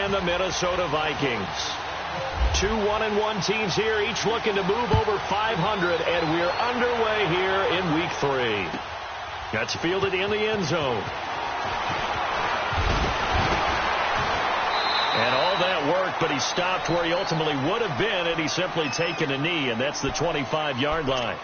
and the Minnesota Vikings. 2 1-1 teams here, each looking to move over 500, and we're underway here in Week 3. That's fielded in the end zone. And all that work, but he stopped where he ultimately would have been had he simply taken a knee, and that's the 25-yard line.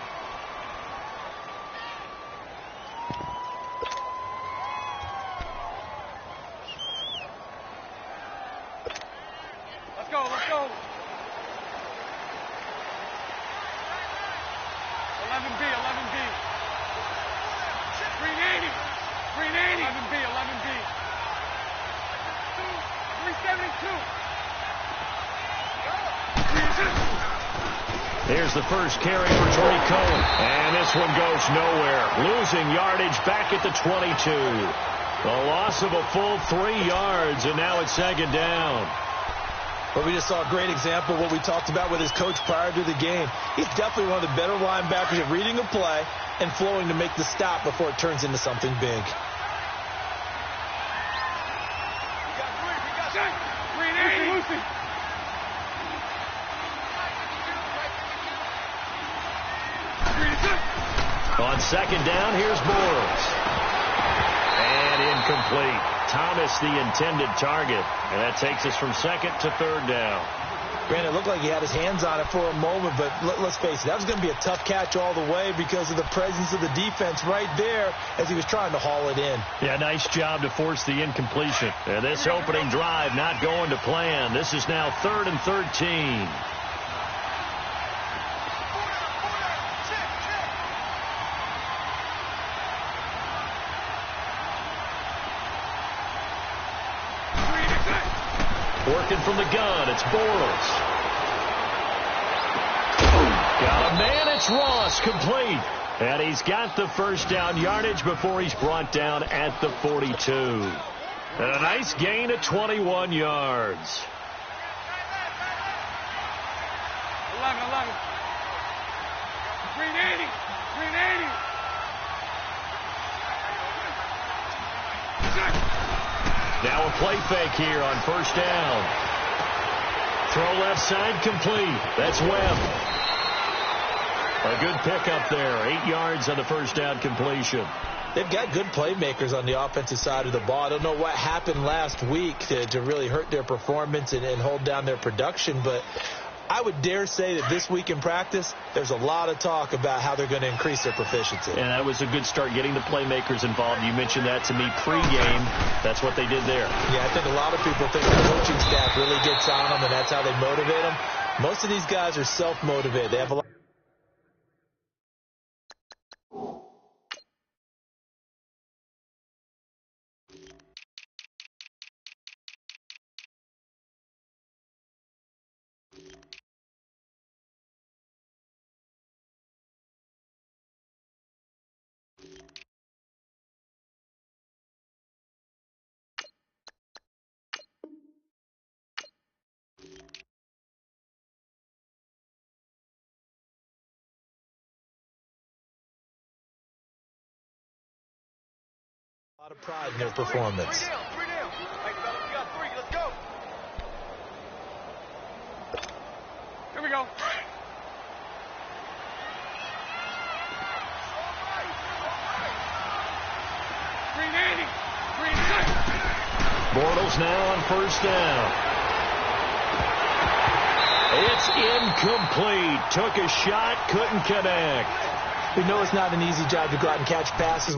Let's go, let's go. 11B, 11B. 380. 380. 11B, 11B. 372. Here's the first carry for Tariq Cohen. And this one goes nowhere. Losing yardage back at the 22. A loss of a full 3 yards, and now it's second down. But we just saw a great example of what we talked about with his coach prior to the game. He's definitely one of the better linebackers at reading a play and flowing to make the stop before it turns into something big. On second down, here's Bortles. And incomplete. Thomas the intended target. And that takes us from second to third down. Granted, it looked like he had his hands on it for a moment, but let's face it, that was going to be a tough catch all the way because of the presence of the defense right there as he was trying to haul it in. Yeah, nice job to force the incompletion. And this opening drive not going to plan. This is now 3rd and 13. Working from the gun, it's Bortles. Got a man, it's Ross, complete. And he's got the first down yardage before he's brought down at the 42. And a nice gain of 21 yards. 11, 11. 380. 380. Now a play fake here on first down. Throw left side complete. That's Webb. A good pickup there. 8 yards on the first down completion. They've got good playmakers on the offensive side of the ball. I don't know what happened last week to really hurt their performance and hold down their production, but I would dare say that this week in practice, there's a lot of talk about how they're going to increase their proficiency. And that was a good start, getting the playmakers involved. You mentioned that to me pregame. That's what they did there. Yeah, I think a lot of people think the coaching staff really gets on them, and that's how they motivate them. Most of these guys are self-motivated. They have a lot. A lot of pride in their performance. Here we go. Bortles now on first down. It's incomplete. Took a shot, couldn't connect. We know it's not an easy job to go out and catch passes.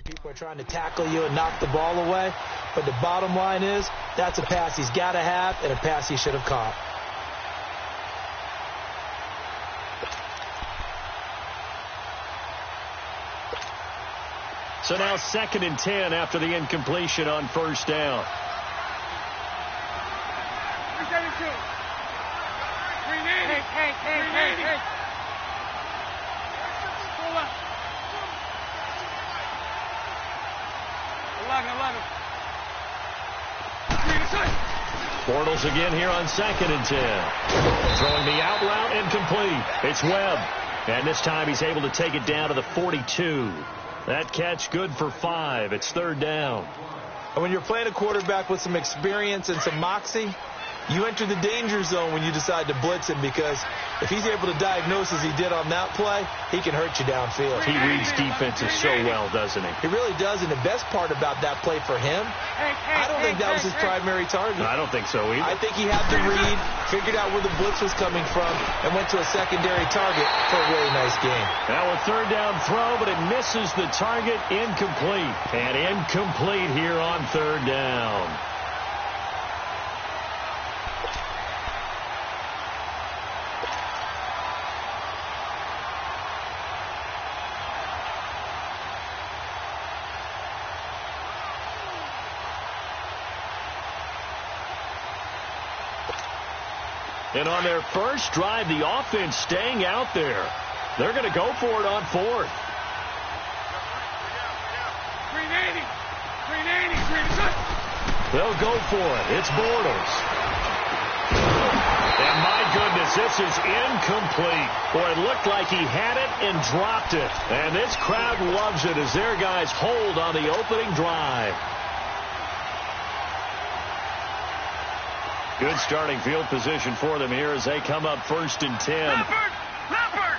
People are trying to tackle you and knock the ball away, but the bottom line is that's a pass he's got to have and a pass he should have caught. So now 2nd and 10 after the incompletion on first down. 372. 380. Hey. Pull up. 11. 3 Bortles again here on 2nd and 10. Throwing the out route incomplete. It's Webb. And this time he's able to take it down to the 42. That catch good for 5. It's 3rd down. And when you're playing a quarterback with some experience and some moxie, you enter the danger zone when you decide to blitz him, because if he's able to diagnose as he did on that play, he can hurt you downfield. He reads defenses so well, doesn't he? He really does, and the best part about that play for him, I don't think that was his primary target. I don't think so either. I think he had the read, figured out where the blitz was coming from, and went to a secondary target for a really nice game. Now a 3rd down throw, but it misses the target. Incomplete. And incomplete here on 3rd down. And on their first drive, the offense staying out there. They're going to go for it on 4th. 380. They'll go for it. It's Bortles. And my goodness, this is incomplete. Boy, it looked like he had it and dropped it. And this crowd loves it as their guys hold on the opening drive. Good starting field position for them here as they come up 1st and 10. Leopard.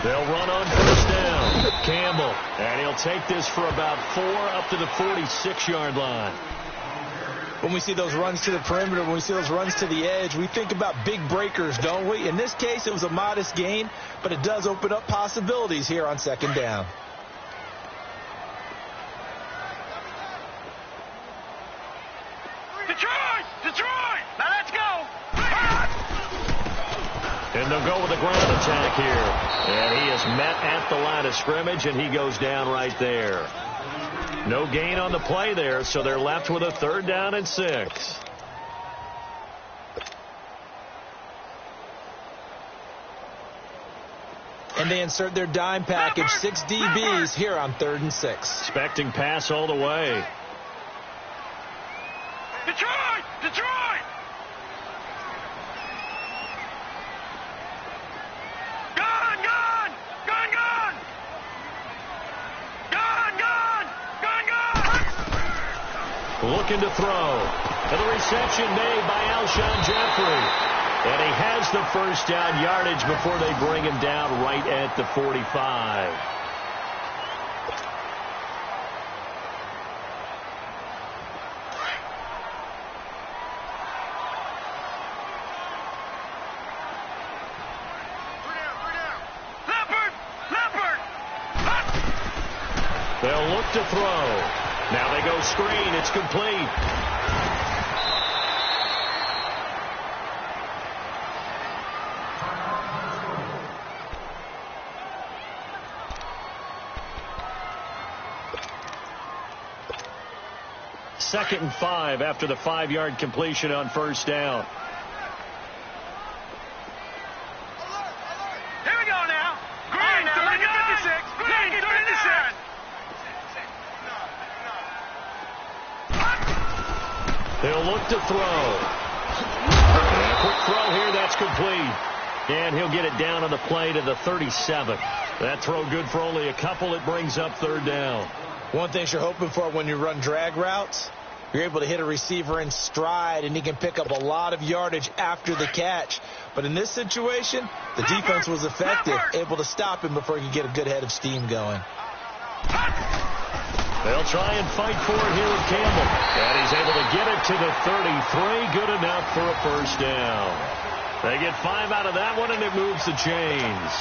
They'll run on 1st down. Campbell. And he'll take this for about 4 up to the 46-yard line. When we see those runs to the perimeter, when we see those runs to the edge, we think about big breakers, don't we? In this case, it was a modest gain, but it does open up possibilities here on 2nd down. Detroit! Now let's go! And they'll go with a ground attack here. And he is met at the line of scrimmage, and he goes down right there. No gain on the play there, so they're left with a 3rd down and 6. And they insert their dime package, 6 DBs here on 3rd and 6. Expecting pass all the way. Detroit! Gone! Looking to throw. And the reception made by Alshon Jeffrey. And he has the 1st down yardage before they bring him down right at the 45. They'll look to throw. Now they go screen. It's complete. Second and 5 after the 5-yard completion on 1st down. Here we go now. Green, 56. Green, 56. They'll look to throw. And a quick throw here. That's complete. And he'll get it down on the play to the 37. That throw good for only a couple. It brings up 3rd down. One thing you're hoping for when you run drag routes, you're able to hit a receiver in stride, and he can pick up a lot of yardage after the catch. But in this situation, the defense was effective, able to stop him before he could get a good head of steam going. They'll try and fight for it here with Campbell. And he's able to get it to the 33. Good enough for a 1st down. They get 5 out of that one, and it moves the chains.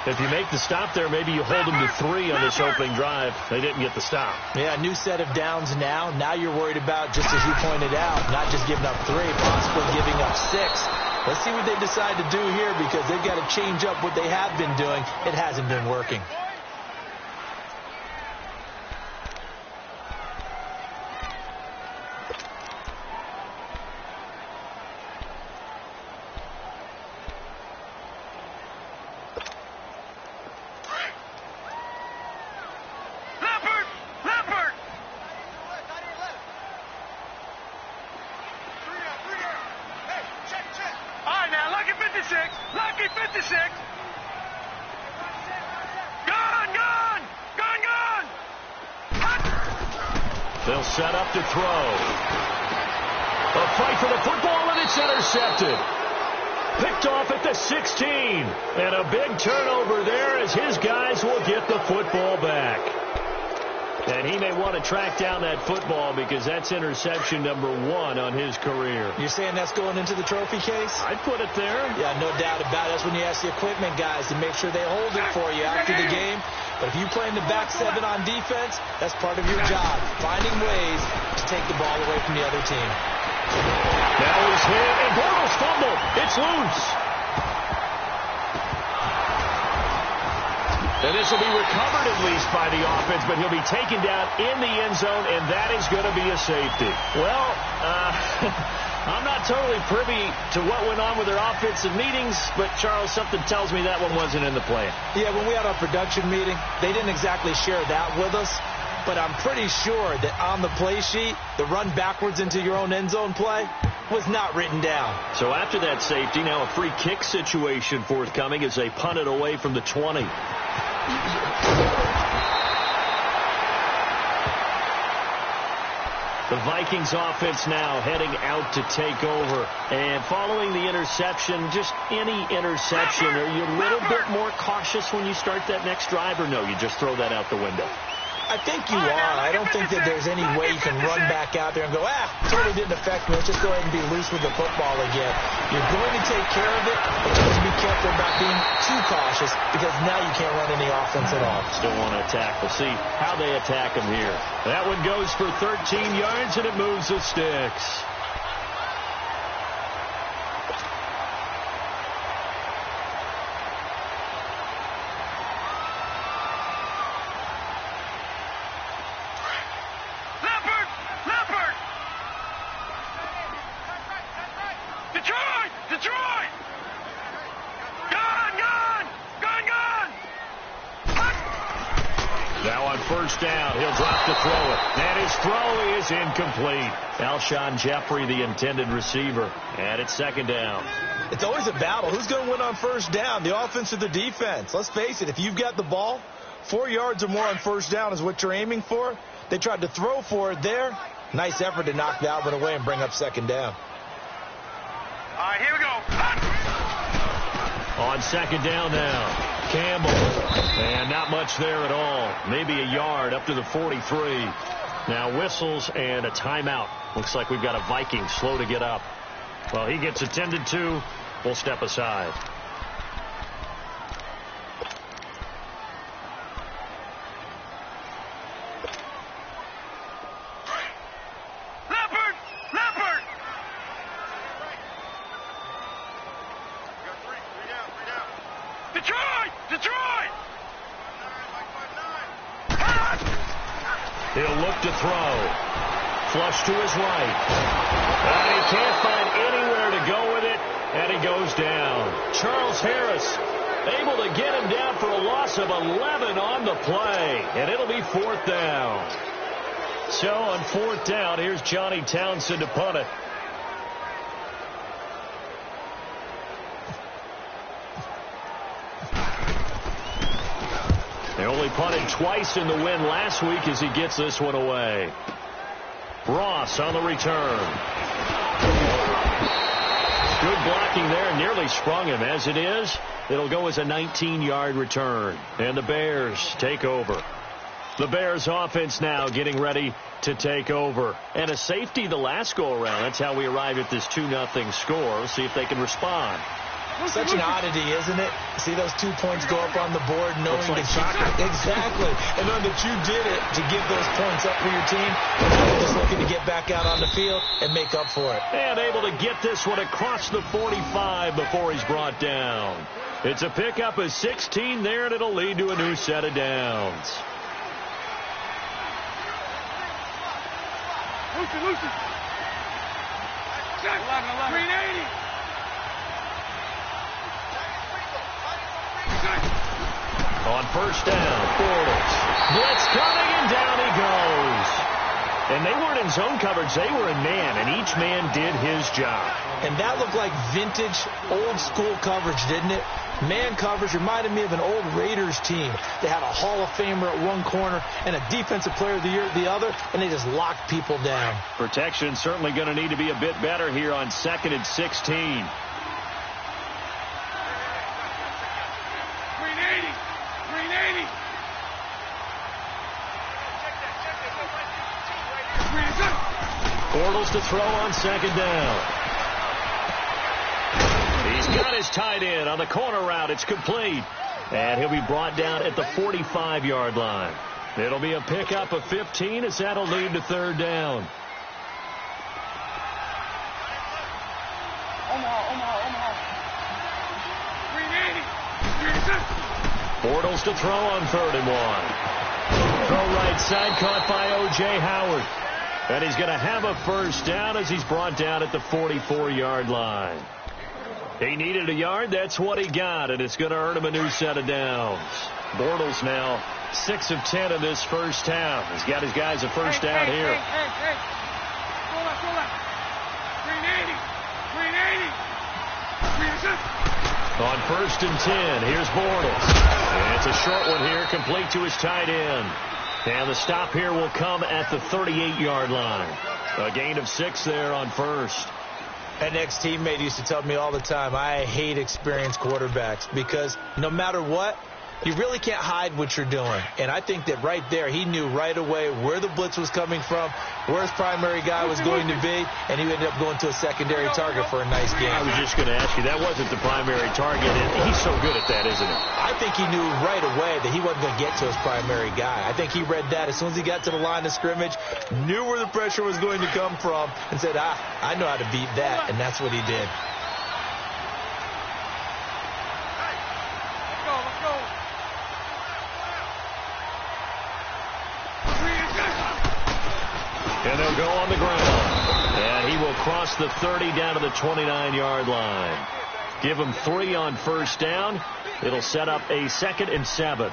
If you make the stop there, maybe you hold them to 3 on this opening drive. They didn't get the stop. Yeah, new set of downs now. Now you're worried about, just as you pointed out, not just giving up 3, possibly giving up 6. Let's see what they decide to do here, because they've got to change up what they have been doing. It hasn't been working. Lucky 56. Gone. They'll set up to throw. A fight for the football, and it's intercepted. Picked off at the 16. And a big turnover there as his guys will get the football back. And he may want to track down that football because that's interception number 1 on his career. You're saying that's going into the trophy case? I'd put it there. Yeah, no doubt about it. That's when you ask the equipment guys to make sure they hold it for you after the game. But if you play in the back 7 on defense, that's part of your job, finding ways to take the ball away from the other team. Now he's hit, and Bortles fumbled. It's loose. And this will be recovered at least by the offense, but he'll be taken down in the end zone, and that is going to be a safety. Well, I'm not totally privy to what went on with their offensive meetings, but, Charles, something tells me that one wasn't in the plan. Yeah, when we had our production meeting, they didn't exactly share that with us, but I'm pretty sure that on the play sheet, the run backwards into your own end zone play was not written down. So after that safety, now a free kick situation forthcoming as they punt it away from the 20. The Vikings offense now heading out to take over. And following the interception, just any interception, are you a little bit more cautious when you start that next drive, or no, you just throw that out the window? I think you are. I don't think that there's any way you can run back out there and go, totally didn't affect me. Let's just go ahead and be loose with the football again. You're going to take care of it, but you have to be careful about being too cautious, because now you can't run any offense at all. Still want to attack. We'll see how they attack them here. That one goes for 13 yards, and it moves the sticks. First down. He'll drop to throw it. And his throw is incomplete. Alshon Jeffrey, the intended receiver. And it's second down. It's always a battle. Who's going to win on first down, the offense or the defense? Let's face it, if you've got the ball, 4 yards or more on first down is what you're aiming for. They tried to throw for it there. Nice effort to knock that one away and bring up second down. All right, here we go. On second down now. Campbell, and not much there at all. Maybe a yard up to the 43. Now whistles and a timeout. Looks like we've got a Viking slow to get up. Well, he gets attended to. We'll step aside. He'll look to throw. Flush to his right. And he can't find anywhere to go with it, and he goes down. Charles Harris able to get him down for a loss of 11 on the play, and it'll be fourth down. So on fourth down, here's Johnny Townsend to punt it. They only punted twice in the win last week as he gets this one away. Ross on the return. Good blocking there, nearly sprung him. As it is, it'll go as a 19-yard return. And the Bears take over. The Bears offense now getting ready to take over. And a safety the last go-around. That's how we arrive at this 2-0 score. We'll see if they can respond. Such an oddity, isn't it? See those 2 points go up on the board knowing like that you... Exactly. And knowing that you did it to give those points up for your team. And now you're just looking to get back out on the field and make up for it. And able to get this one across the 45 before he's brought down. It's a pickup of 16 there, and it'll lead to a new set of downs. Lucy. 380. On first down, Bortles. Blitz coming, and down he goes. And they weren't in zone coverage. They were in man, and each man did his job. And that looked like vintage, old-school coverage, didn't it? Man coverage reminded me of an old Raiders team. They had a Hall of Famer at one corner and a Defensive Player of the Year at the other, and they just locked people down. Protection certainly going to need to be a bit better here on 2nd and 16. Bortles to throw on 2nd down. He's got his tight end on the corner route. It's complete. And he'll be brought down at the 45-yard line. It'll be a pickup of 15 as that'll lead to 3rd down. Omaha. 380. Bortles to throw on 3rd and 1. Throw right side, caught by O.J. Howard. And he's going to have a first down as he's brought down at the 44-yard line. He needed a yard. That's what he got, and it's going to earn him a new set of downs. Bortles now 6 of 10 in this first half. He's got his guys a first down here. Hey. Go left. 380. On 1st and 10, here's Bortles. And it's a short one here, complete to his tight end. And the stop here will come at the 38-yard line. A gain of 6 there on 1st. An ex-teammate used to tell me all the time, I hate experienced quarterbacks because no matter what, you really can't hide what you're doing. And I think that right there, he knew right away where the blitz was coming from, where his primary guy was going to be, and he ended up going to a secondary target for a nice game. I was just going to ask you, that wasn't the primary target, and he's so good at that, isn't he? I think he knew right away that he wasn't going to get to his primary guy. I think he read that as soon as he got to the line of scrimmage, knew where the pressure was going to come from, and said, I know how to beat that, and that's what he did. Let's go. And they'll go on the ground. And he will cross the 30 down to the 29-yard line. Give him 3 on first down. It'll set up a 2nd and 7.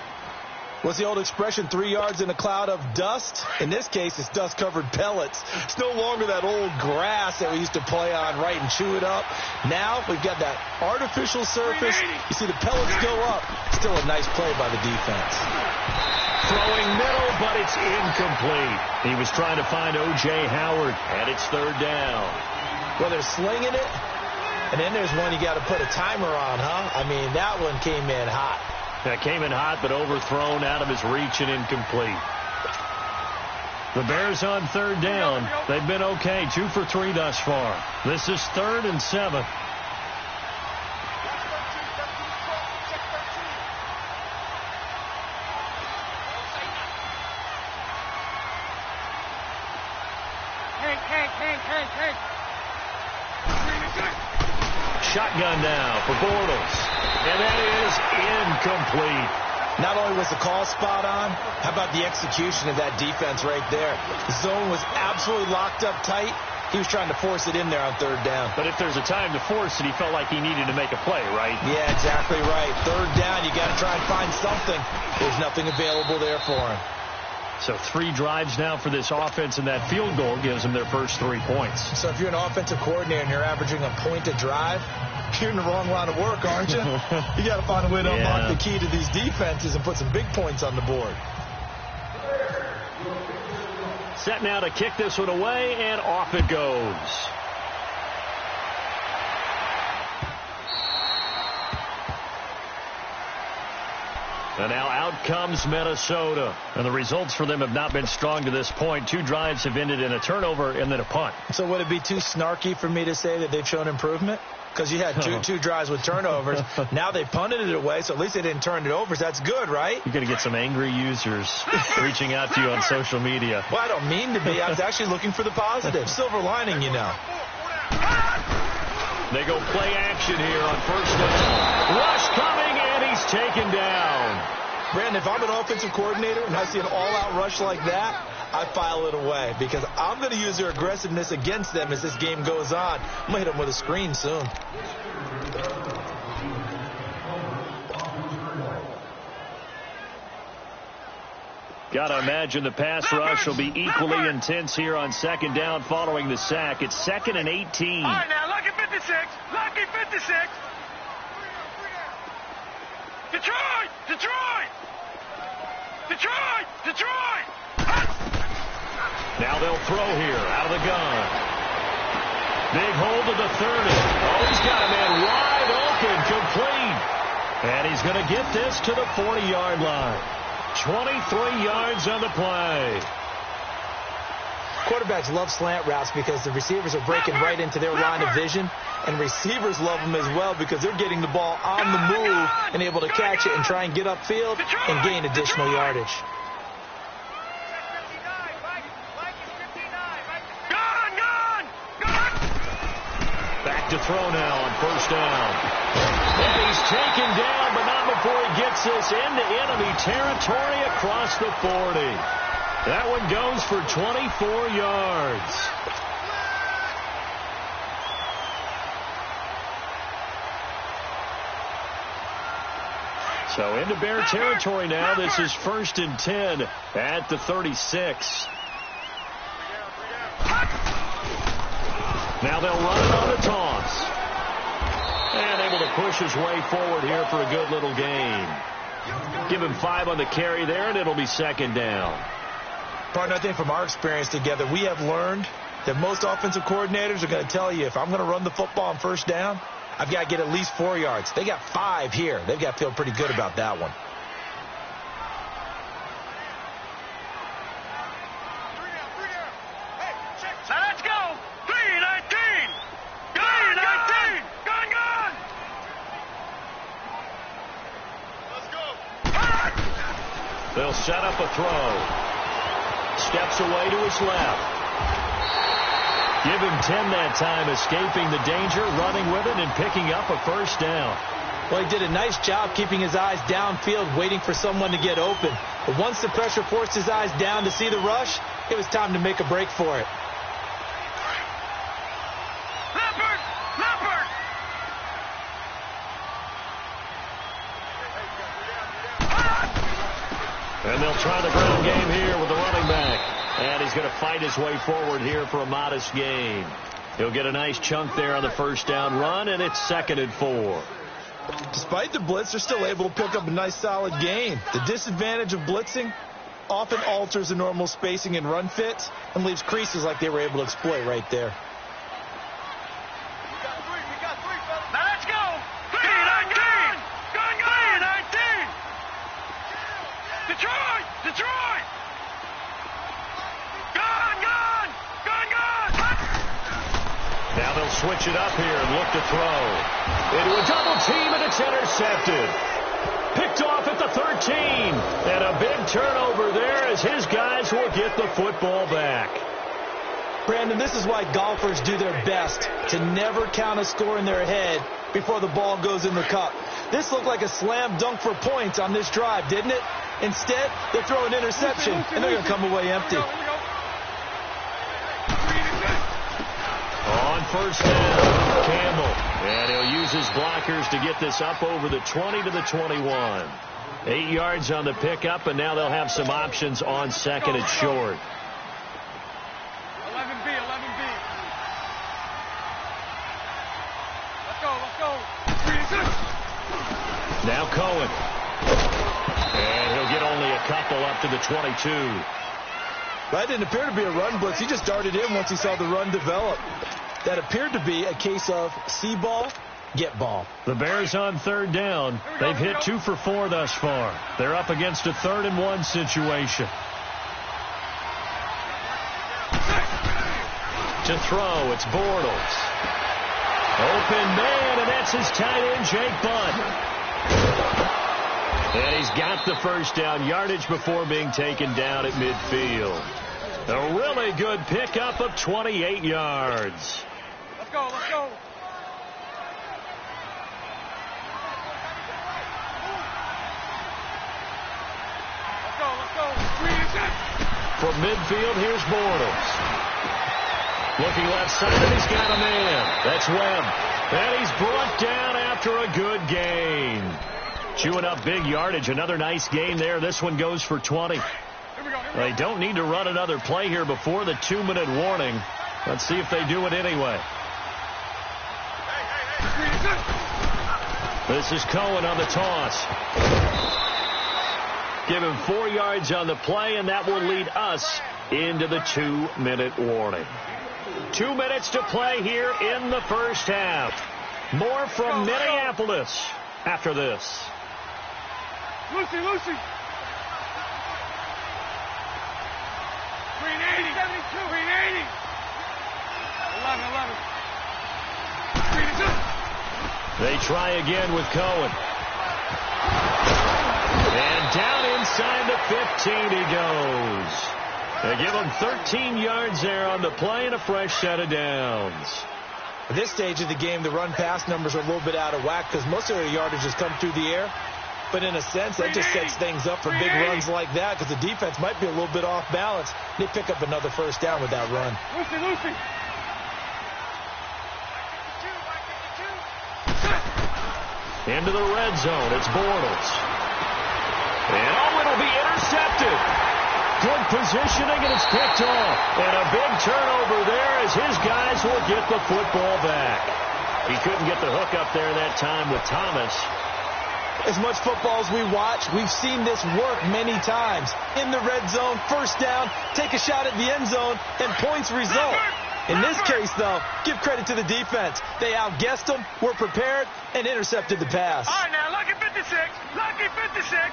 What's the old expression, 3 yards in a cloud of dust? In this case, it's dust-covered pellets. It's no longer that old grass that we used to play on, right, and chew it up. Now we've got that artificial surface. You see the pellets go up. Still a nice play by the defense. Throwing middle, but it's incomplete. He was trying to find O.J. Howard, and it's 3rd down. Well, they're slinging it, and then there's one you got to put a timer on, huh? I mean, that one came in hot. That came in hot, but overthrown out of his reach and incomplete. The Bears on 3rd down. They've been okay, 2 for 3 thus far. This is 3rd and 7. Hey. Shotgun now for Bortles. And that is incomplete. Not only was the call spot on, how about the execution of that defense right there? The zone was absolutely locked up tight. He was trying to force it in there on 3rd down. But if there's a time to force it, he felt like he needed to make a play, right? Yeah, exactly right. 3rd down, you got to try and find something. There's nothing available there for him. So 3 drives now for this offense, and that field goal gives them their first 3 points. So if you're an offensive coordinator and you're averaging a point a drive, you're in the wrong line of work, aren't you? You got to find a way to unlock the key to these defenses and put some big points on the board. Set now to kick this one away, and off it goes. And now out comes Minnesota. And the results for them have not been strong to this point. 2 drives have ended in a turnover and then a punt. So would it be too snarky for me to say that they've shown improvement? Because you had two drives with turnovers. Now they punted it away, so at least they didn't turn it over. So that's good, right? You're going to get some angry users reaching out to you on social media. Well, I don't mean to be. I was actually looking for the positive. Silver lining, you know. They go play action here on first down. Rush coming, and he's taken down. Brandon, if I'm an offensive coordinator and I see an all-out rush like that, I file it away because I'm going to use their aggressiveness against them as this game goes on. I'm going to hit them with a screen soon. Got to imagine the pass rush will be equally intense here on second down following the sack. It's 2nd and 18. All right, now, lucky 56. Lucky 56. Detroit! Detroit! Detroit! Detroit! Now they'll throw here out of the gun. Big hold to the 30. Oh, he's got a man wide open, complete. And he's going to get this to the 40-yard line. 23 yards on the play. Quarterbacks love slant routes because the receivers are breaking right into their line of vision, and receivers love them as well because they're getting the ball on the move and able to catch it and try and get upfield and gain additional yardage. Back to throw now on first down. And he's taken down, but not before he gets this into enemy territory across the 40. That one goes for 24 yards. So into Bear territory now. This is 1st and 10 at the 36. Now they'll run it on the toss. And able to push his way forward here for a good little gain. Give him 5 on the carry there, and it'll be 2nd down. Partner, I think from our experience together, we have learned that most offensive coordinators are going to tell you, if I'm going to run the football on first down, I've got to get at least 4 yards. They got 5 here. They've got to feel pretty good about that one. Now let's go. 3-19. 3-19. Gun. Let's go. They'll set up a throw. Steps away to his left. Give him 10 that time, escaping the danger, running with it, and picking up a first down. Well, he did a nice job keeping his eyes downfield, waiting for someone to get open. But once the pressure forced his eyes down to see the rush, it was time to make a break for it. Leopard! And they'll try the ground game here with the running back. And he's going to fight his way forward here for a modest gain. He'll get a nice chunk there on the first down run, and it's 2nd and 4. Despite the blitz, they're still able to pick up a nice solid gain. The disadvantage of blitzing often alters the normal spacing and run fits and leaves creases like they were able to exploit right there. Now let's go. 3-19. Gun. 3-19. Detroit. Gun. Now they'll switch it up here and look to throw. Into a double team, and it's intercepted. Picked off at the 13. And a big turnover there as his guys will get the football back. Brandon, this is why golfers do their best to never count a score in their head before the ball goes in the cup. This looked like a slam dunk for points on this drive, didn't it? Instead, they throw an interception, and they're going to come away empty. On first down, Campbell. And he'll use his blockers to get this up over the 20 to the 21. 8 yards on the pickup, and now they'll have some options on second and short. 11B. Let's go. 3-6. Now Cohen. And he'll get only a couple up to the 22. That didn't appear to be a run blitz. He just darted in once he saw the run develop. That appeared to be a case of see ball, get ball. The Bears on third down. They've hit 2 for 4 thus far. They're up against a 3rd and 1 situation. To throw, it's Bortles. Open man, and that's his tight end, Jake Butt. And he's got the first down, yardage before being taken down at midfield. A really good pickup of 28 yards. Let's go, let's go. Let's go, let's go. From midfield, here's Bortles. Looking left side, and he's got a man. That's Webb. And he's brought down after a good gain. Chewing up big yardage. Another nice gain there. This one goes for 20. They don't need to run another play here before the 2-minute warning. Let's see if they do it anyway. This is Cohen on the toss. Give him 4 yards on the play, and that will lead us into the 2-minute warning. 2 minutes to play here in the first half. More from Minneapolis after this. Lucy. Green 80. 72. Green 80. 11. Green 2. They try again with Cohen. And down inside the 15 he goes. They give him 13 yards there on the play and a fresh set of downs. At this stage of the game, the run-pass numbers are a little bit out of whack because most of their yardage has come through the air. But in a sense, that just sets things up for big runs like that because the defense might be a little bit off balance. They pick up another first down with that run. Lucy. Into the red zone, it's Bortles. And it'll be intercepted. Good positioning, and it's picked off. And a big turnover there as his guys will get the football back. He couldn't get the hook up there that time with Thomas. As much football as we watch, we've seen this work many times. In the red zone, first down, take a shot at the end zone, and points result. In this case, though, give credit to the defense. They outguessed them, were prepared, and intercepted the pass. All right, now, lucky 56. Lucky 56.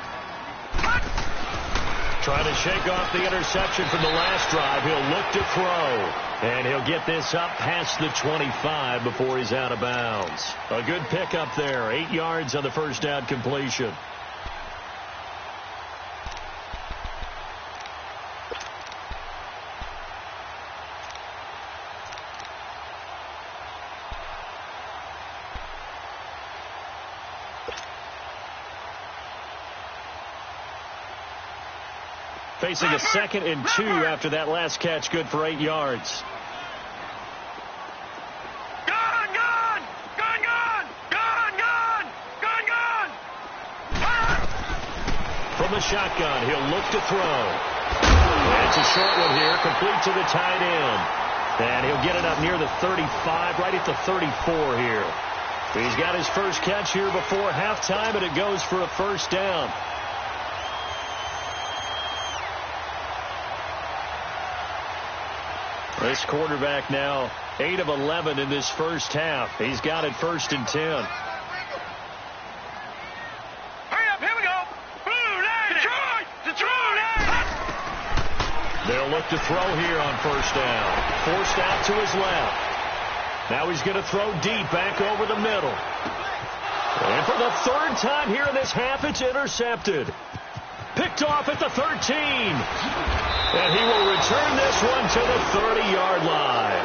Trying to shake off the interception from the last drive. He'll look to throw. And he'll get this up past the 25 before he's out of bounds. A good pickup there. 8 yards on the first down completion. Facing a 2nd and 2 after that last catch. Good for 8 yards. From the shotgun, he'll look to throw. That's a short one here, complete to the tight end. And he'll get it up near the 35, right at the 34 here. He's got his first catch here before halftime, and it goes for a first down. This quarterback now 8 of 11 in this first half. He's got it 1st and 10. Hurry up, here we go. Detroit. They'll look to throw here on first down. Forced out to his left. Now he's going to throw deep back over the middle. And for the 3rd time here in this half, it's intercepted. Picked off at the 13. And he will return this one to the 30-yard line.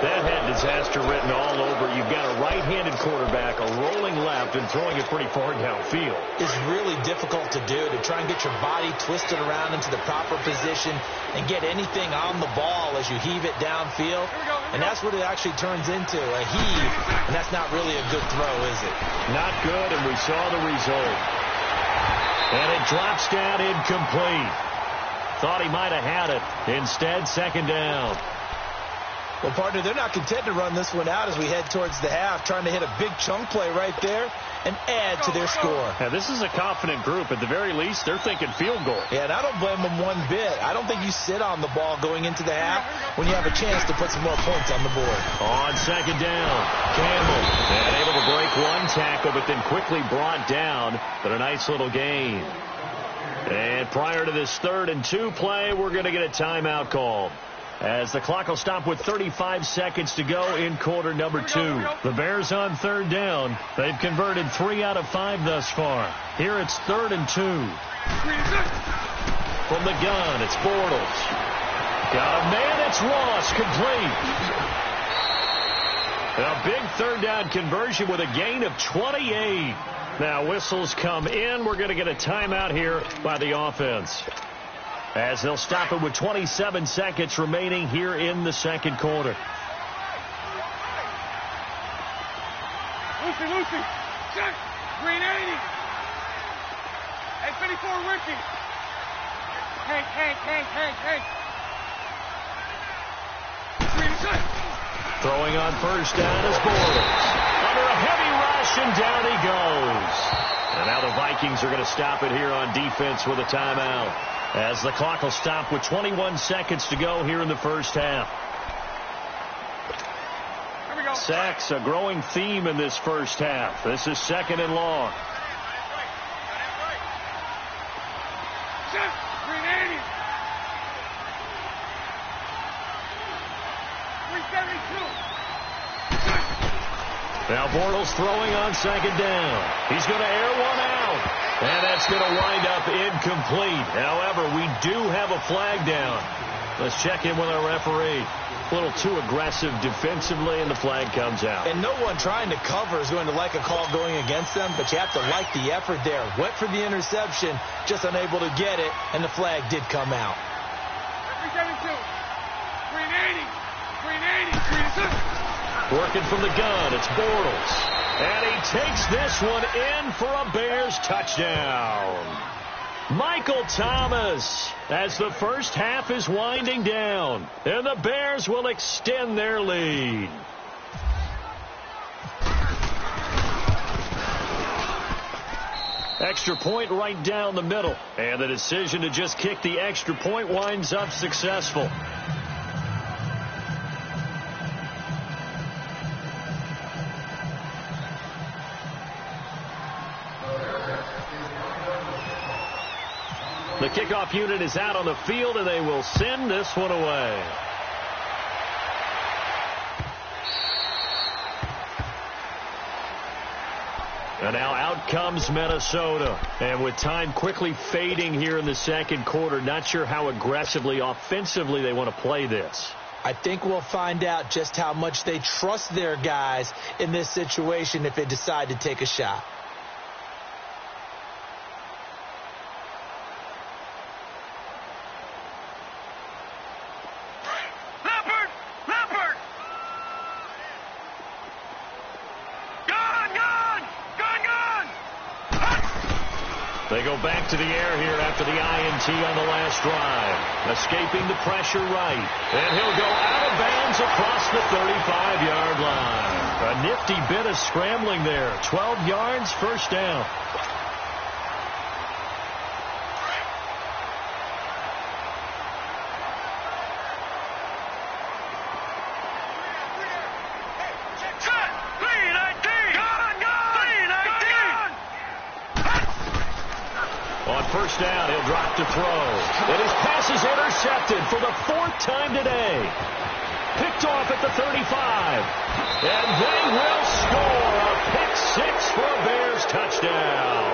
That had disaster written all over. You've got a right-handed quarterback, a rolling left, and throwing it pretty far downfield. It's really difficult to do, to try and get your body twisted around into the proper position and get anything on the ball as you heave it downfield. And that's what it actually turns into, a heave. And that's not really a good throw, is it? Not good, and we saw the result. And it drops down incomplete. Thought he might have had it. Instead, 2nd down. Well, partner, they're not content to run this one out as we head towards the half, trying to hit a big chunk play right there and add to their score. Yeah, this is a confident group. At the very least, they're thinking field goal. Yeah, and I don't blame them one bit. I don't think you sit on the ball going into the half when you have a chance to put some more points on the board. On second down, Campbell. And able to break one tackle, but then quickly brought down. But a nice little gain. And prior to this 3rd and 2 play, we're going to get a timeout called, as the clock will stop with 35 seconds to go in quarter number 2. The Bears on 3rd down. They've converted 3 out of 5 thus far. Here it's 3rd and 2. From the gun, it's Bortles. Got a man, it's Ross, complete. A big 3rd down conversion with a gain of 28. Now whistles come in. We're going to get a timeout here by the offense, as they'll stop it with 27 seconds remaining here in the 2nd quarter. Lucy. Check. Green 80. Hey, 54, Ricky. Hank. Green, check. Throwing on 1st down is Bortles. Under a heavy rush, and down he goes. And now the Vikings are going to stop it here on defense with a timeout, as the clock will stop with 21 seconds to go here in the 1st half. Here we go. Sacks, a growing theme in this 1st half. This is 2nd and long. Check. Green 80. 372. Now Bortles throwing on 2nd down. He's going to air one out, and that's going to wind up incomplete. However, we do have a flag down. Let's check in with our referee. A little too aggressive defensively, and the flag comes out. And no one trying to cover is going to like a call going against them, but you have to like the effort there. Went for the interception, just unable to get it, and the flag did come out. 372. Green 80. Working from the gun, it's Bortles. And he takes this one in for a Bears touchdown. Michael Thomas, as the 1st half is winding down, and the Bears will extend their lead. Extra point right down the middle, and the decision to just kick the extra point winds up successful. The kickoff unit is out on the field, and they will send this one away. And now out comes Minnesota. And with time quickly fading here in the 2nd quarter, not sure how aggressively, offensively they want to play this. I think we'll find out just how much they trust their guys in this situation if they decide to take a shot. They go back to the air here after the INT on the last drive. Escaping the pressure right. And he'll go out of bounds across the 35-yard line. A nifty bit of scrambling there. 12 yards, 1st down. First down, he'll drop to throw. And his pass is intercepted for the 4th time today. Picked off at the 35. And they will score a pick-6 for a Bears touchdown.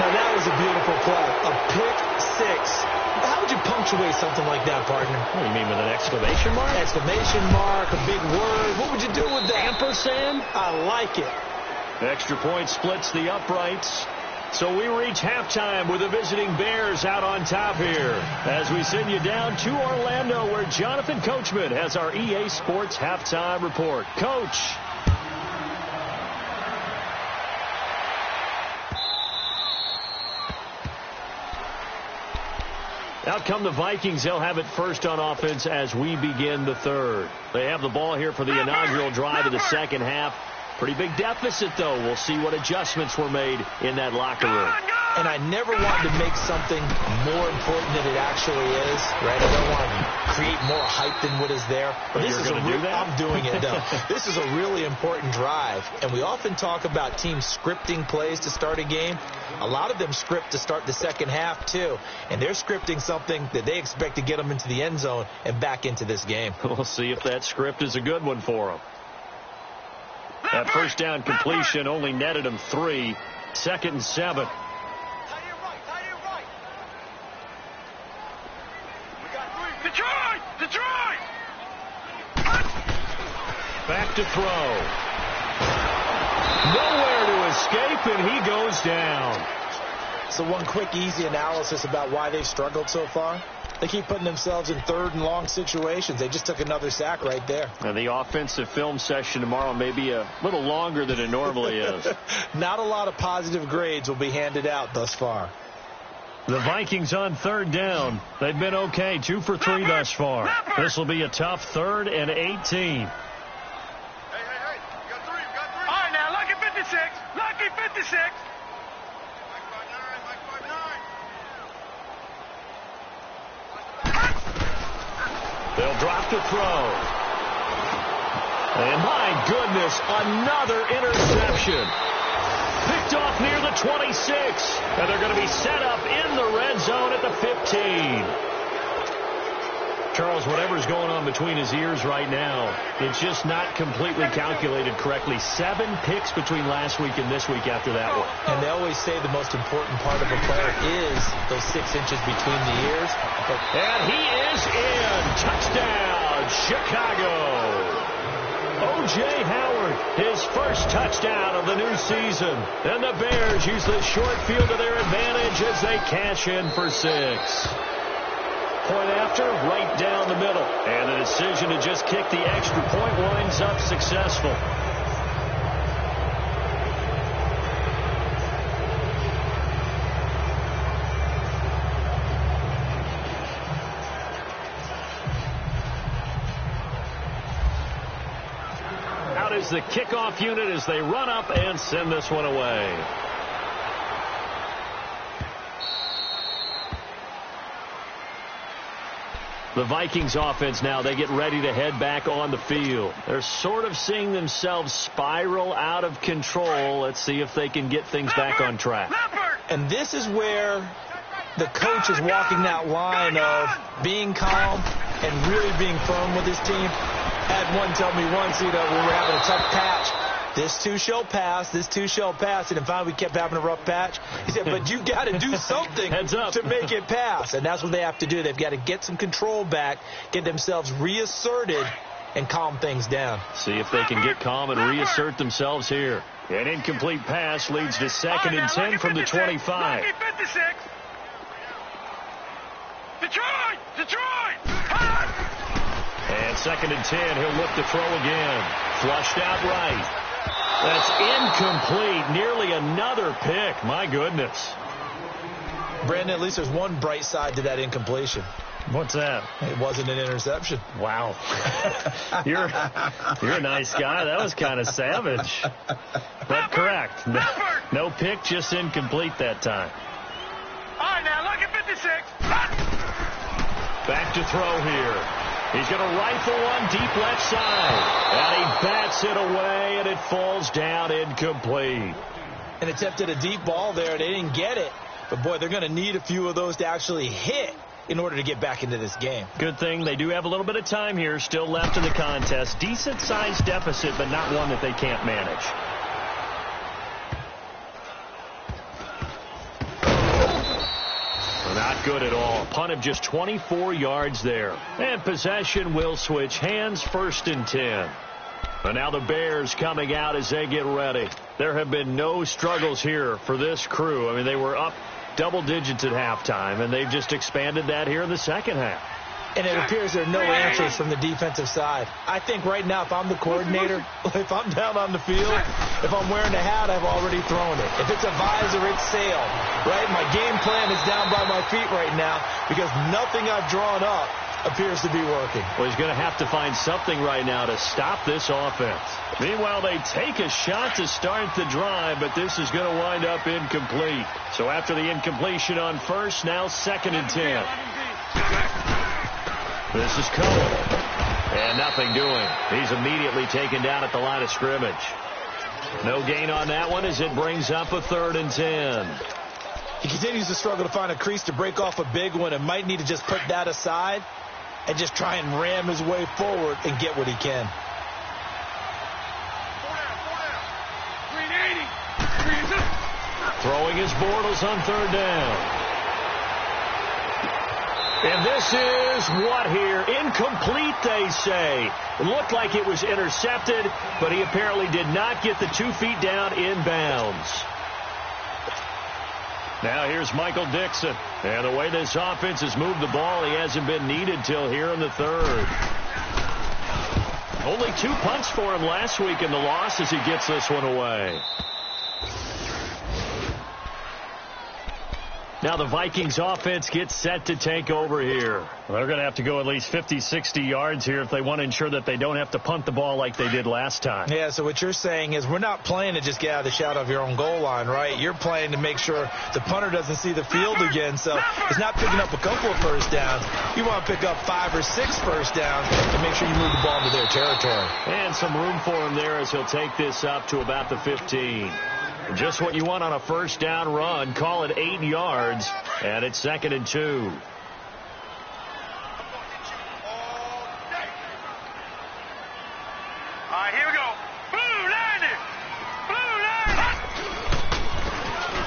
Now that was a beautiful play. A pick-6. How would you punctuate something like that, partner? What do you mean, with an exclamation mark? Exclamation mark, a big word. What would you do with that? Ampersand? I like it. Extra point splits the uprights. So we reach halftime with the visiting Bears out on top here, as we send you down to Orlando, where Jonathan Coachman has our EA Sports halftime report. Coach. Out come the Vikings. They'll have it first on offense as we begin the third. They have the ball here for the inaugural drive of the second half. Pretty big deficit, though. We'll see what adjustments were made in that locker room. And I never want to make something more important than it actually is, right? I don't want to create more hype than what is there. But this is going to do that? I'm doing it, no. This is a really important drive. And we often talk about teams scripting plays to start a game. A lot of them script to start the second half, too. And they're scripting something that they expect to get them into the end zone and back into this game. We'll see if that script is a good one for them. That first down completion only netted him 3. 2nd and 7. Detroit! Back to throw. Nowhere to escape, and he goes down. So one quick, easy analysis about why they've struggled so far. They keep putting themselves in third and long situations. They just took another sack right there. And the offensive film session tomorrow may be a little longer than it normally is. Not a lot of positive grades will be handed out thus far. The Vikings on 3rd down. They've been okay, 2 for 3 thus far. This will be a tough 3rd and 18. Hey, you got 3. All right, now, lucky 56. Lucky 56. They'll drop to throw. And my goodness, another interception. Picked off near the 26. And they're going to be set up in the red zone at the 15. Charles, whatever's going on between his ears right now, it's just not completely calculated correctly. 7 picks between last week and this week after that one. And they always say the most important part of a player is those 6 inches between the ears. And he is in. Touchdown, Chicago. O.J. Howard, his first touchdown of the new season. And the Bears use this short field to their advantage as they cash in for 6. Point after, right down the middle. And the decision to just kick the extra point winds up successful. Out is the kickoff unit as they run up and send this one away. The Vikings offense now, they get ready to head back on the field. They're sort of seeing themselves spiral out of control. Let's see if they can get things back on track. And this is where the coach is walking that line of being calm and really being firm with his team. Had one tell me once, when we were having a tough patch, this too shall pass, this too shall pass. And then finally we kept having a rough patch. He said, but you got to do something to make it pass. And that's what they have to do. They've got to get some control back, get themselves reasserted, and calm things down. See if they can get calm and reassert themselves here. An incomplete pass leads to 2nd and 10 from the 25. Detroit! And 2nd and 10, he'll look to throw again. Flushed out right. That's incomplete. Nearly another pick. My goodness. Brandon, at least there's one bright side to that incompletion. What's that? It wasn't an interception. Wow. You're a nice guy. That was kind of savage. But correct. No pick, just incomplete that time. All right, now, look at 56. Back to throw here. He's going to rifle one deep left side. And he bats it away, and it falls down incomplete. And attempted a deep ball there. They didn't get it. But, boy, they're going to need a few of those to actually hit in order to get back into this game. Good thing they do have a little bit of time here still left in the contest. Decent-sized deficit, but not one that they can't manage. Not good at all. Punt of just 24 yards there. And possession will switch hands, 1st and 10. And now the Bears coming out as they get ready. There have been no struggles here for this crew. I mean, they were up double digits at halftime, and they've just expanded that here in the second half. and it appears there are no answers from the defensive side. I think right now, if I'm the coordinator, if I'm down on the field, if I'm wearing a hat, I've already thrown it. If it's a visor, it's sailed, right? My game plan is down by my feet right now because nothing I've drawn up appears to be working. Well, he's going to have to find something right now to stop this offense. Meanwhile, they take a shot to start the drive, but this is going to wind up incomplete. So after the incompletion on first, now 2nd and 10. This is Cohen. And nothing doing. He's immediately taken down at the line of scrimmage. No gain on that one as it brings up a 3rd and 10. He continues to struggle to find a crease to break off a big one and might need to just put that aside and just try and ram his way forward and get what he can. 380. Throwing his Bortles on 3rd down. And this is what here? Incomplete, they say. It looked like it was intercepted, but he apparently did not get the 2 feet down in bounds. Now here's Michael Dixon. And the way this offense has moved the ball, he hasn't been needed till here in the 3rd. Only 2 punts for him last week in the loss as he gets this one away. Now the Vikings offense gets set to take over here. They're going to have to go at least 50, 60 yards here if they want to ensure that they don't have to punt the ball like they did last time. Yeah, so what you're saying is we're not playing to just get out of the shadow of your own goal line, right? You're playing to make sure the punter doesn't see the field again. So it's not picking up a couple of first downs. You want to pick up 5 or 6 first downs to make sure you move the ball into their territory. And some room for him there as he'll take this up to about the 15. Just what you want on a first down run. Call it 8 yards, and it's 2nd and 2. All right, here we go. Blue line.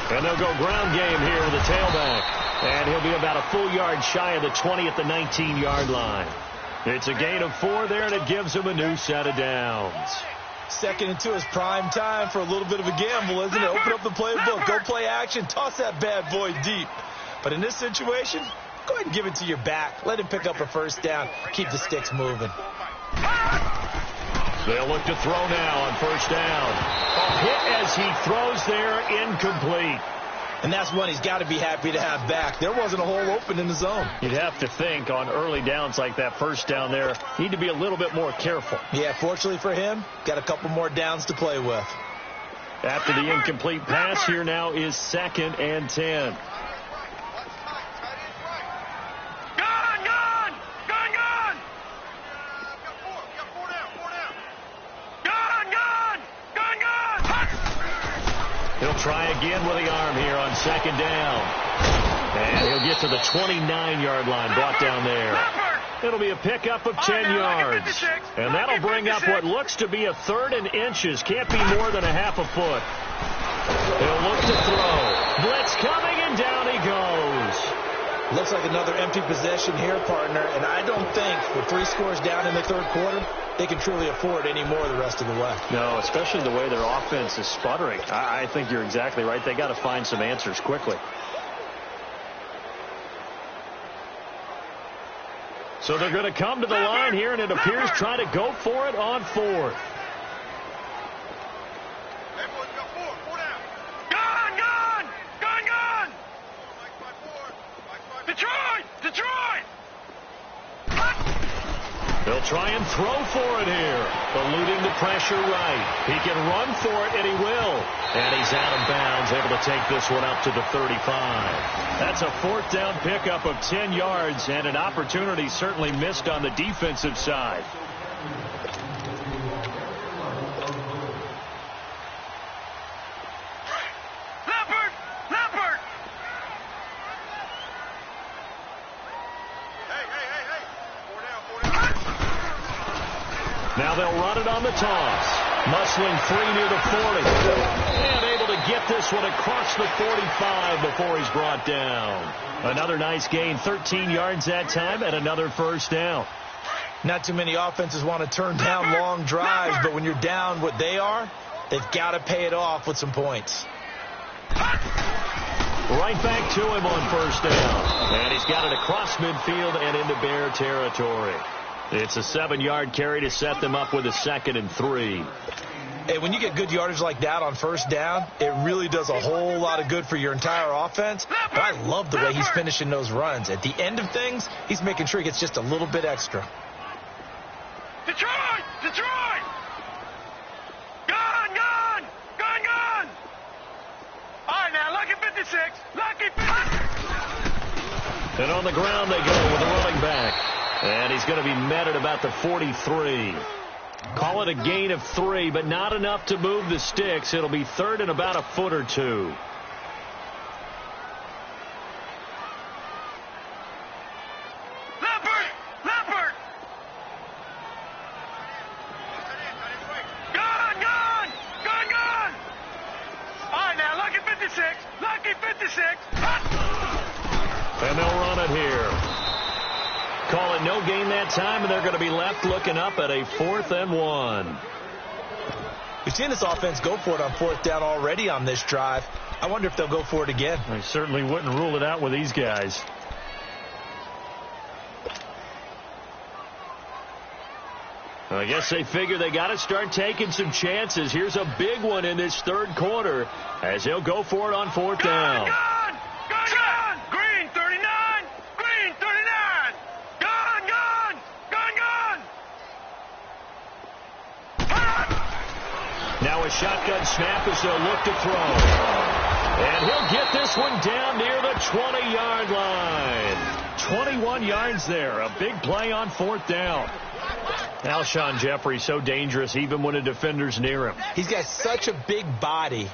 And they'll go ground game here with a tailback. And he'll be about a full yard shy of the 20 at the 19-yard line. It's a gain of 4 there, and it gives him a new set of downs. 2nd and 2 is prime time for a little bit of a gamble, isn't it? Open up the playbook, go play action, toss that bad boy deep. But in this situation, go ahead and give it to your back. Let him pick up a first down. Keep the sticks moving. They'll look to throw now on first down. A hit as he throws there, incomplete. And that's one he's got to be happy to have back. There wasn't a hole open in the zone. You'd have to think on early downs like that first down there, need to be a little bit more careful. Yeah, fortunately for him, got a couple more downs to play with. After the incomplete pass, here now is 2nd and 10. He'll try again with the arm here on 2nd down. And he'll get to the 29-yard line, brought down there. It'll be a pickup of 10 yards. And that'll bring up what looks to be a 3rd and inches. Can't be more than a half a foot. He'll look to throw. Blitz coming, and down he goes. Looks like another empty possession here, partner. And I don't think with 3 scores down in the 3rd quarter, they can truly afford any more the rest of the way. No, especially the way their offense is sputtering. I think you're exactly right. They got to find some answers quickly. So they're going to come to the line here, and it appears try to go for it on 4th. They'll try and throw for it here. Eluding the pressure right. He can run for it, and he will. And he's out of bounds, able to take this one up to the 35. That's a 4th down pickup of 10 yards, and an opportunity certainly missed on the defensive side. Now they'll run it on the toss. Muscling free near the 40. And able to get this one across the 45 before he's brought down. Another nice gain, 13 yards that time, and another first down. Not too many offenses want to turn down long drives, but when you're down what they are, they've got to pay it off with some points. Right back to him on first down. And he's got it across midfield and into Bear territory. It's a 7-yard carry to set them up with a 2nd and 3. Hey, when you get good yardage like that on first down, it really does a whole lot of good for your entire offense. But I love the way he's finishing those runs. At the end of things, he's making sure he gets just a little bit extra. Detroit! Detroit! Gone! Gone! Gone! Gone! All right, now, lucky 56. Lucky 56. And on the ground they go with the running back. And he's going to be met at about the 43. Call it a gain of 3, but not enough to move the sticks. It'll be 3rd and about a foot or 2. Leopard! Leopard! Gone! Gone! Gone! Gone! All right, now, lucky 56. Lucky 56. And they'll run it here. Call it no gain that time, and they're going to be left looking up at a 4th and 1. We've seen this offense go for it on 4th down already on this drive. I wonder if they'll go for it again. I certainly wouldn't rule it out with these guys. I guess they figure they got to start taking some chances. Here's a big one in this 3rd quarter as they'll go for it on 4th down. Gone! Gone! Gone! Green 39! Green 39! Gone! Gone! Gone! Gone! Now a shotgun snap as they'll look to throw. And he'll get this one down near the 20-yard line. 21 yards there. A big play on 4th down. Alshon Jeffrey so dangerous even when a defender's near him. He's got such a big body,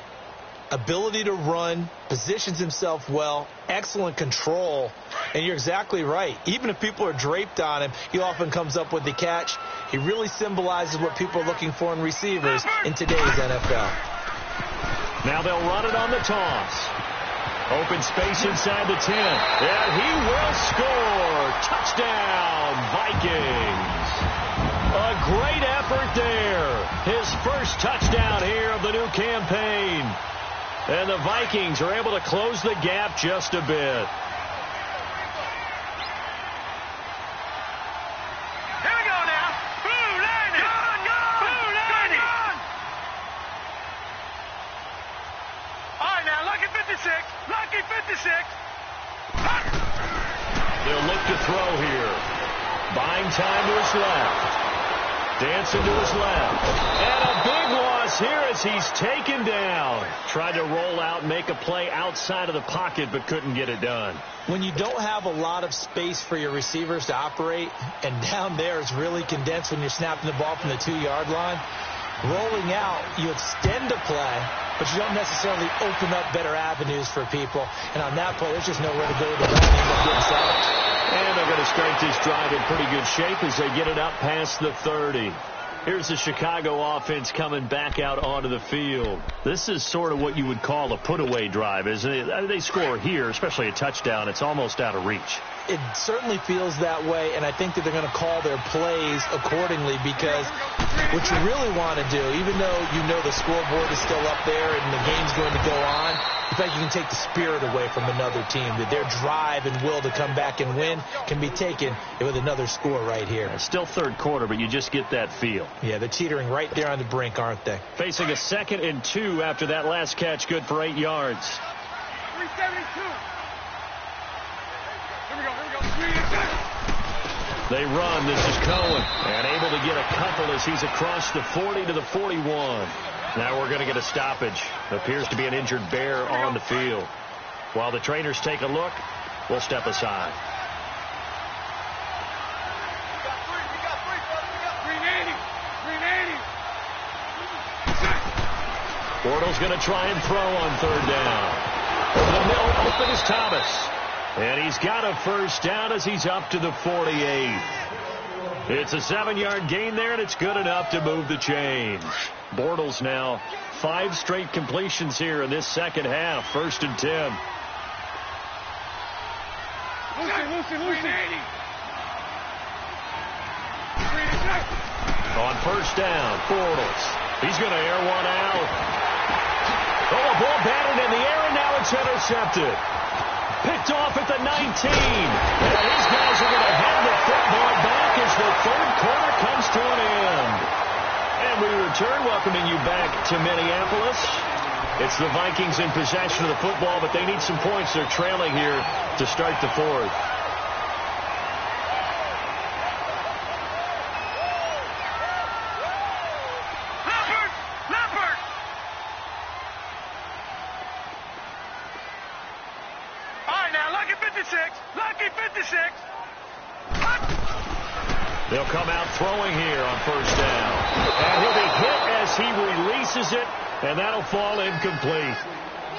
ability to run, positions himself well, excellent control. And you're exactly right. Even if people are draped on him, he often comes up with the catch. He really symbolizes what people are looking for in receivers in today's NFL. Now they'll run it on the toss. Open space inside the 10. And he will score. Touchdown, Vikings. A great effort there. His first touchdown here of the new campaign. And the Vikings are able to close the gap just a bit. Here we go now. Blue landing. Gone! Gone! Blue landing. Gone! All right, now, lucky 56. Lucky 56. They'll look to throw here. Buying time to his left. Dancing to his left. And a big loss here as he's taken down. Tried to roll out and make a play outside of the pocket, but couldn't get it done. When you don't have a lot of space for your receivers to operate, and down there it's really condensed when you're snapping the ball from the 2-yard line, rolling out, you extend a play, but you don't necessarily open up better avenues for people. And on that play, there's just nowhere to go to the ball and end up getting sacked. And they're going to start this drive in pretty good shape as they get it up past the 30. Here's the Chicago offense coming back out onto the field. This is sort of what you would call a put-away drive, isn't it? They score here, especially a touchdown. It's almost out of reach. It certainly feels that way, and I think that they're going to call their plays accordingly, because what you really want to do, even though you know the scoreboard is still up there and the game's going to go on, in fact, you can take the spirit away from another team, that their drive and will to come back and win can be taken with another score right here. It's still 3rd quarter, but you just get that feel. Yeah, they're teetering right there on the brink, aren't they? Facing a 2nd and 2 after that last catch, good for 8 yards. 372. Here we go. They run. This is Cohen. And able to get a couple as he's across the 40 to the 41. Now we're going to get a stoppage. Appears to be an injured Bear on the field. While the trainers take a look, we'll step aside. We got three. 380. Bortles going to try and throw on 3rd down. Over the middle, open is Thomas. And he's got a first down as he's up to the 48. It's a 7-yard gain there, and it's good enough to move the chains. Bortles now 5 straight completions here in this second half. 1st and 10. Lucy. On 1st down, Bortles. He's going to air one out. Oh, a ball batted in the air, and now it's intercepted. Picked off at the 19. And these guys are going to head the football back as the third quarter comes to an end. And we return, welcoming you back to Minneapolis. It's the Vikings in possession of the football, but they need some points. They're trailing here to start the fourth. Lucky 56. They'll come out throwing here on first down. And he'll be hit as he releases it, and that'll fall incomplete.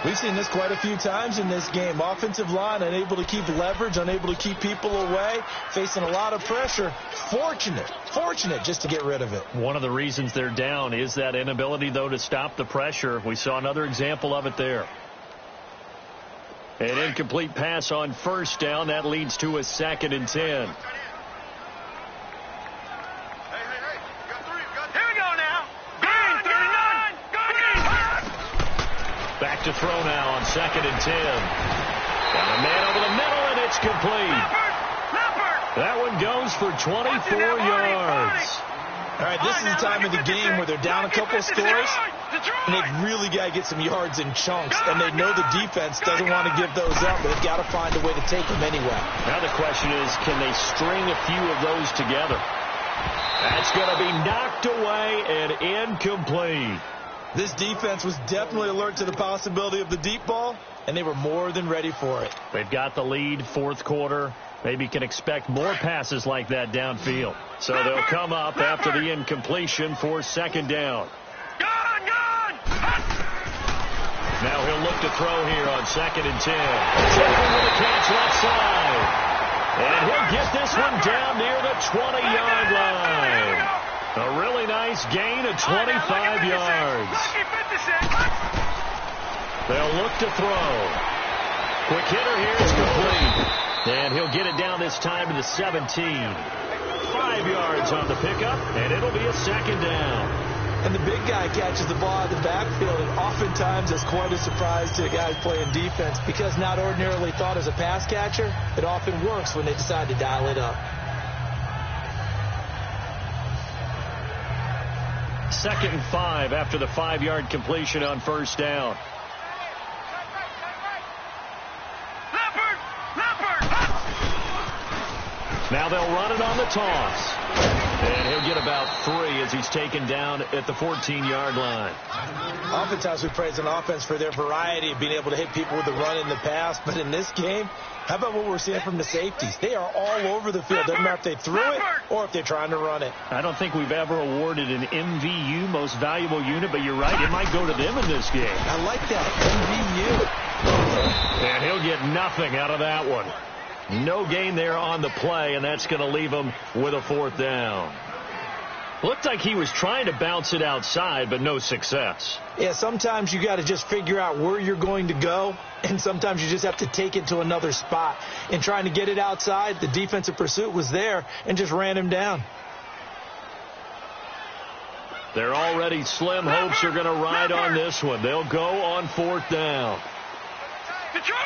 We've seen this quite a few times in this game. Offensive line unable to keep leverage, unable to keep people away, facing a lot of pressure. Fortunate just to get rid of it. One of the reasons they're down is that inability, though, to stop the pressure. We saw another example of it there. An incomplete pass on first down. That leads to a 2nd and 10. Here we go now. Green, 39. Green. Back to throw now on 2nd and 10. Got a man over the middle, and it's complete. That one goes for 24 yards. All right, this is the time of the game where they're down a couple scores, and they've really got to get some yards in chunks, and they know the defense doesn't want to give those up, but they've got to find a way to take them anyway. Now the question is, can they string a few of those together? That's going to be knocked away and incomplete. This defense was definitely alert to the possibility of the deep ball, and they were more than ready for it. They've got the lead, fourth quarter. Maybe can expect more passes like that downfield. So they'll come up after the incompletion for 2nd down. Now he'll look to throw here on 2nd and 10. Taking with a catch left side. And he'll get this one down near the 20-yard line. A really nice gain of 25 yards. They'll look to throw. Quick hitter here is complete. And he'll get it down this time to the 17. 5 yards on the pickup, and it'll be a 2nd down. And the big guy catches the ball out of the backfield, and oftentimes it's quite a surprise to the guys playing defense because not ordinarily thought as a pass catcher, it often works when they decide to dial it up. 2nd and 5 after the 5-yard completion on first down. Now they'll run it on the toss. And he'll get about 3 as he's taken down at the 14-yard line. Oftentimes we praise an offense for their variety of being able to hit people with the run and the pass. But in this game, how about what we're seeing from the safeties? They are all over the field. Doesn't matter if they threw it or if they're trying to run it. I don't think we've ever awarded an MVU, most valuable unit, but you're right, it might go to them in this game. I like that, MVU. And he'll get nothing out of that one. No gain there on the play, and that's going to leave him with a 4th down. Looked like he was trying to bounce it outside, but no success. Yeah, sometimes you got to just figure out where you're going to go, and sometimes you just have to take it to another spot. In trying to get it outside, the defensive pursuit was there and just ran him down. They're already slim hopes are going to ride on this one. They'll go on 4th down. Detroit!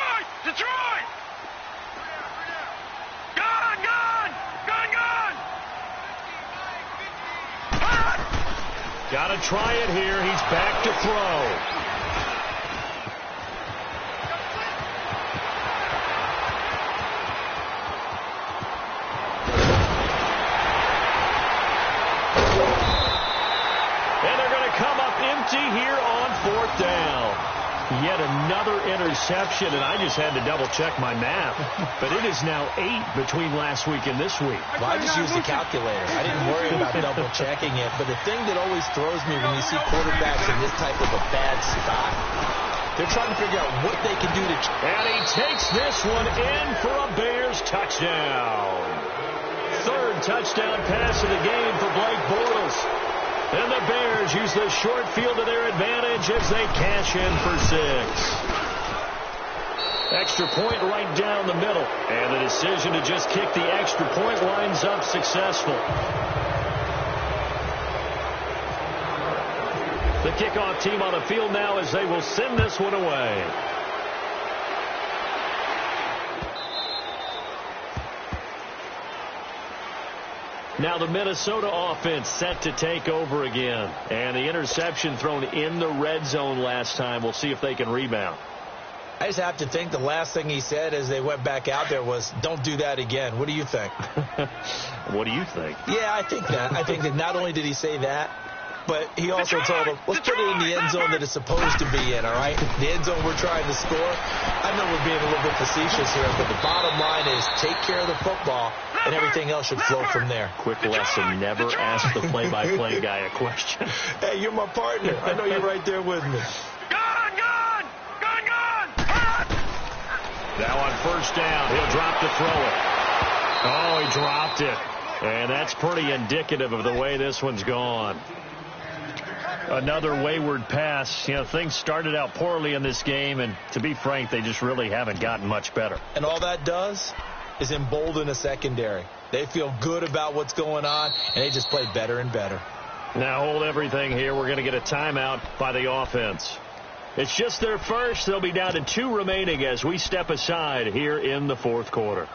Got to try it here. He's back to throw. And they're going to come up empty here on 4th down. Yet another interception, and I just had to double-check my math. But it is now 8 between last week and this week. Well, I just used the calculator. I didn't worry about double-checking it. But the thing that always throws me when you see quarterbacks in this type of a bad spot, they're trying to figure out what they can do to... And he takes this one in for a Bears touchdown. 3rd touchdown pass of the game for Blake Bortles. And the Bears use the short field to their advantage as they cash in for 6. Extra point right down the middle. And the decision to just kick the extra point lines up successful. The kickoff team on the field now as they will send this one away. Now the Minnesota offense set to take over again. And the interception thrown in the red zone last time. We'll see if they can rebound. I just have to think the last thing he said as they went back out there was, don't do that again. What do you think? What do you think? Yeah, I think that. I think that not only did he say that, but he also told him, let's put it in the end zone that it's supposed to be in, all right? The end zone we're trying to score. I know we're being a little bit facetious here, but the bottom line is take care of the football, and everything else should flow from there. Quick lesson, never ask the play-by-play guy a question. Hey, you're my partner. I know you're right there with me. Now on first down, he'll drop to throw it. Oh, he dropped it. And that's pretty indicative of the way this one's gone. Another wayward pass. You know, things started out poorly in this game, and to be frank, they just really haven't gotten much better. And all that does is embolden a secondary. They feel good about what's going on, and they just play better and better. Now hold everything here. We're going to get a timeout by the offense. It's just their first. They'll be down to 2 remaining as we step aside here in the fourth quarter.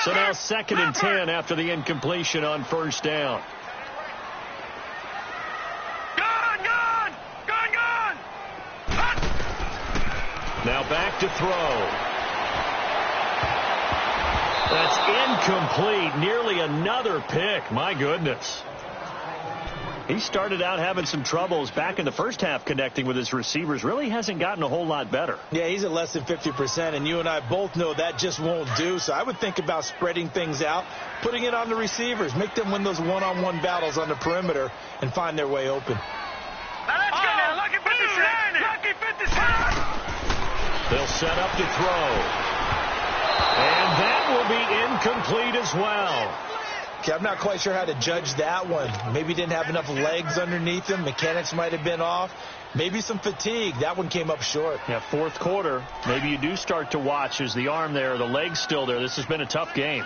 So now 2nd and 10 after the incompletion on first down. Now back to throw. That's incomplete. Nearly another pick. My goodness. He started out having some troubles back in the first half connecting with his receivers. Really hasn't gotten a whole lot better. Yeah, he's at less than 50%, and you and I both know that just won't do. So I would think about spreading things out, putting it on the receivers, make them win those one-on-one battles on the perimeter and find their way open. Now let's go. Lucky 56. Lucky 56. They'll set up to throw. And that will be incomplete as well. Okay, I'm not quite sure how to judge that one. Maybe didn't have enough legs underneath him. Mechanics might have been off. Maybe some fatigue. That one came up short. Yeah, fourth quarter. Maybe you do start to watch. Is the arm there, the leg's still there? This has been a tough game.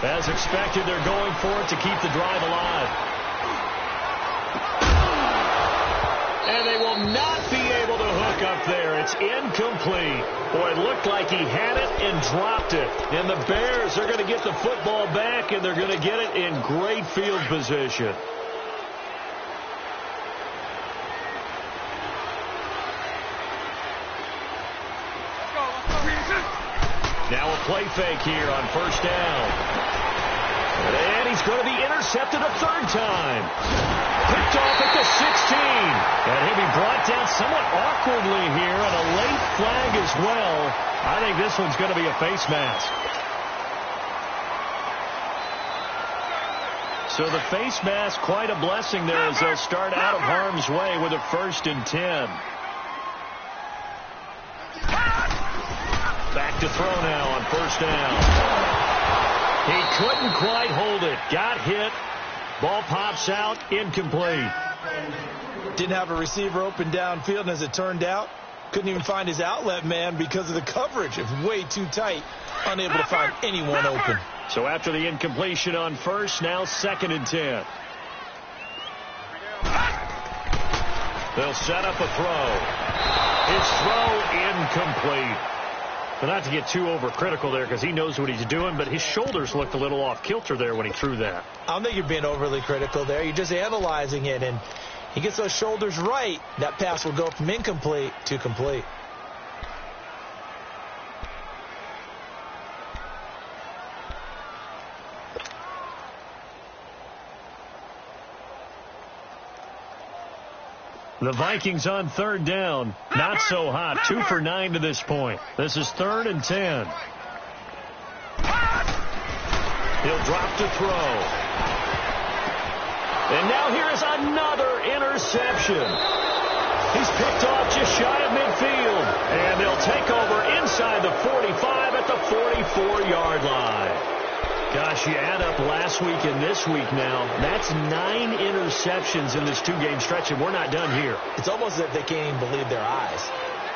As expected, they're going for it to keep the drive alive. And they will not be able to hook up there. It's incomplete. Boy, it looked like he had it and dropped it. And the Bears are going to get the football back, and they're going to get it in great field position. Now a play fake here on first down. And he's going to be intercepted a 3rd time. Picked off at the 16. And he'll be brought down somewhat awkwardly here, and a late flag as well. I think this one's going to be a face mask. So the face mask, quite a blessing there as they'll start out of harm's way with a 1st and 10. Back to throw now on first down. He couldn't quite hold it. Got hit. Ball pops out. Incomplete. Didn't have a receiver open downfield, and as it turned out, couldn't even find his outlet man because of the coverage. It's way too tight. Unable to find anyone open. So after the incompletion on first, now 2nd and 10. They'll set up a throw. His throw incomplete. But not to get too overcritical there because he knows what he's doing, but his shoulders looked a little off kilter there when he threw that. I don't think you're being overly critical there. You're just analyzing it, and he gets those shoulders right. That pass will go from incomplete to complete. The Vikings on 3rd down. Not so hot. 2 for 9 to this point. This is 3rd and 10. He'll drop to throw. And now here is another interception. He's picked off just shy of midfield. And they'll take over inside the 45 at the 44-yard line. Gosh, you add up last week and this week now, that's 9 interceptions in this 2-game stretch, and we're not done here. It's almost as if they can't even believe their eyes.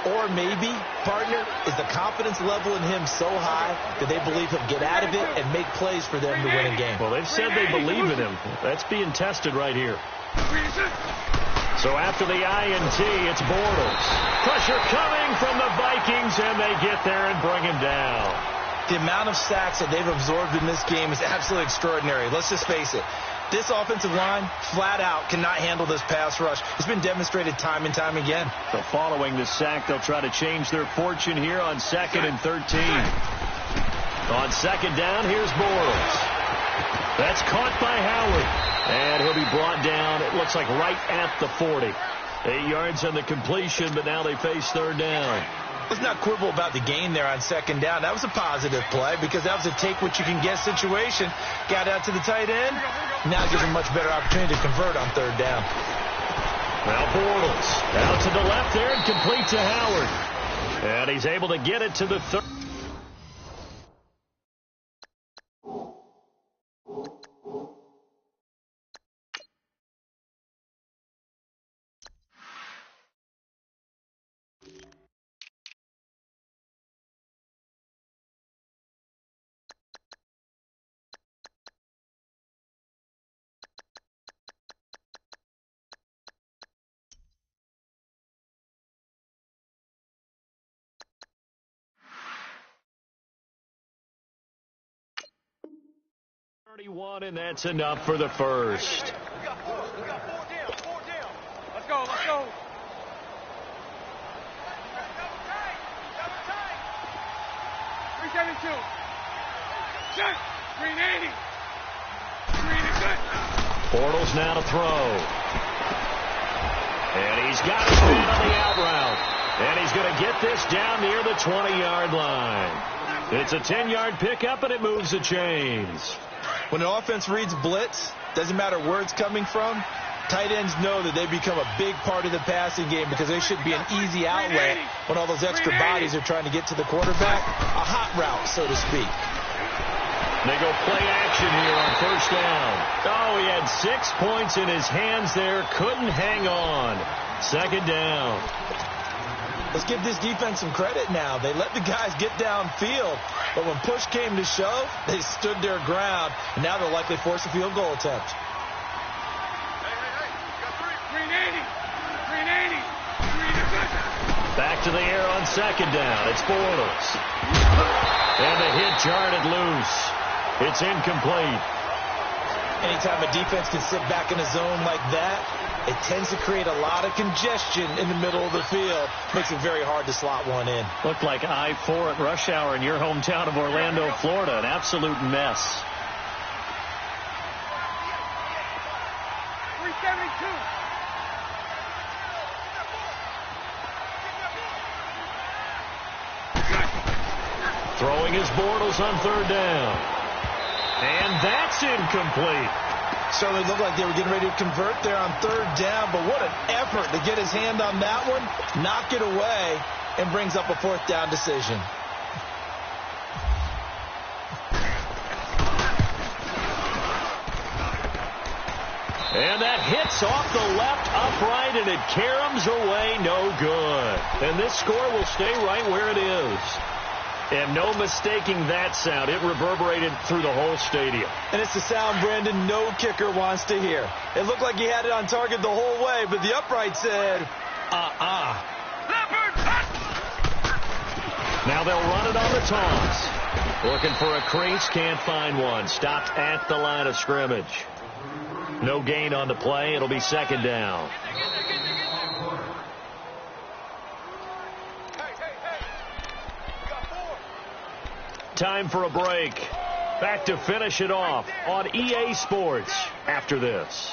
Or maybe, partner, is the confidence level in him so high that they believe he'll get out of it and make plays for them to win a game. Well, they've said they believe in him. That's being tested right here. So after the INT, it's Bortles. Pressure coming from the Vikings, and they get there and bring him down. The amount of sacks that they've absorbed in this game is absolutely extraordinary. Let's just face it. This offensive line, flat out, cannot handle this pass rush. It's been demonstrated time and time again. So following the sack, they'll try to change their fortune here on 2nd and 13. On 2nd down, here's Bortles. That's caught by Howard. And he'll be brought down, it looks like right at the 40. 8 yards on the completion, but now they face 3rd down. Let's not quibble about the gain there on 2nd down. That was a positive play because that was a take-what-you-can-get situation. Got out to the tight end. Now gives him a much better opportunity to convert on 3rd down. Now Bortles out to the left there and complete to Howard. And he's able to get it to the 3rd. And that's enough for the first. We got 4 down. Let's go. 372. Set. 380. 380. Bortles now to throw. And he's got his man on the out route. And he's going to get this down near the 20-yard line. It's a 10-yard pickup, and it moves the chains. When an offense reads blitz, doesn't matter where it's coming from, tight ends know that they become a big part of the passing game because they should be an easy outlet when all those extra bodies are trying to get to the quarterback. A hot route, so to speak. They go play action here on 1st down. Oh, he had 6 points in his hands there. Couldn't hang on. 2nd down. Let's give this defense some credit now. They let the guys get downfield, but when push came to shove, they stood their ground, and now they'll likely force a field goal attempt. Hey, 380. Back to the air on 2nd down. It's Bortles. And the hit jarred it loose. It's incomplete. Anytime a defense can sit back in a zone like that, it tends to create a lot of congestion in the middle of the field. Makes it very hard to slot one in. Looked like I-4 at rush hour in your hometown of Orlando, Florida. An absolute mess. 372. Throwing his Bortles on 3rd down. And that's incomplete. Certainly looked like they were getting ready to convert there on 3rd down, but what an effort to get his hand on that one, knock it away, and brings up a 4th down decision. And that hits off the left upright, and it caroms away, no good. And this score will stay right where it is. And no mistaking that sound. It reverberated through the whole stadium. And it's the sound, Brandon, no kicker wants to hear. It looked like he had it on target the whole way, but the upright said, Leopard! Now they'll run it on the toss. Looking for a crease, can't find one. Stopped at the line of scrimmage. No gain on the play. It'll be 2nd down. Time for a break. Back to finish it off on EA Sports after this.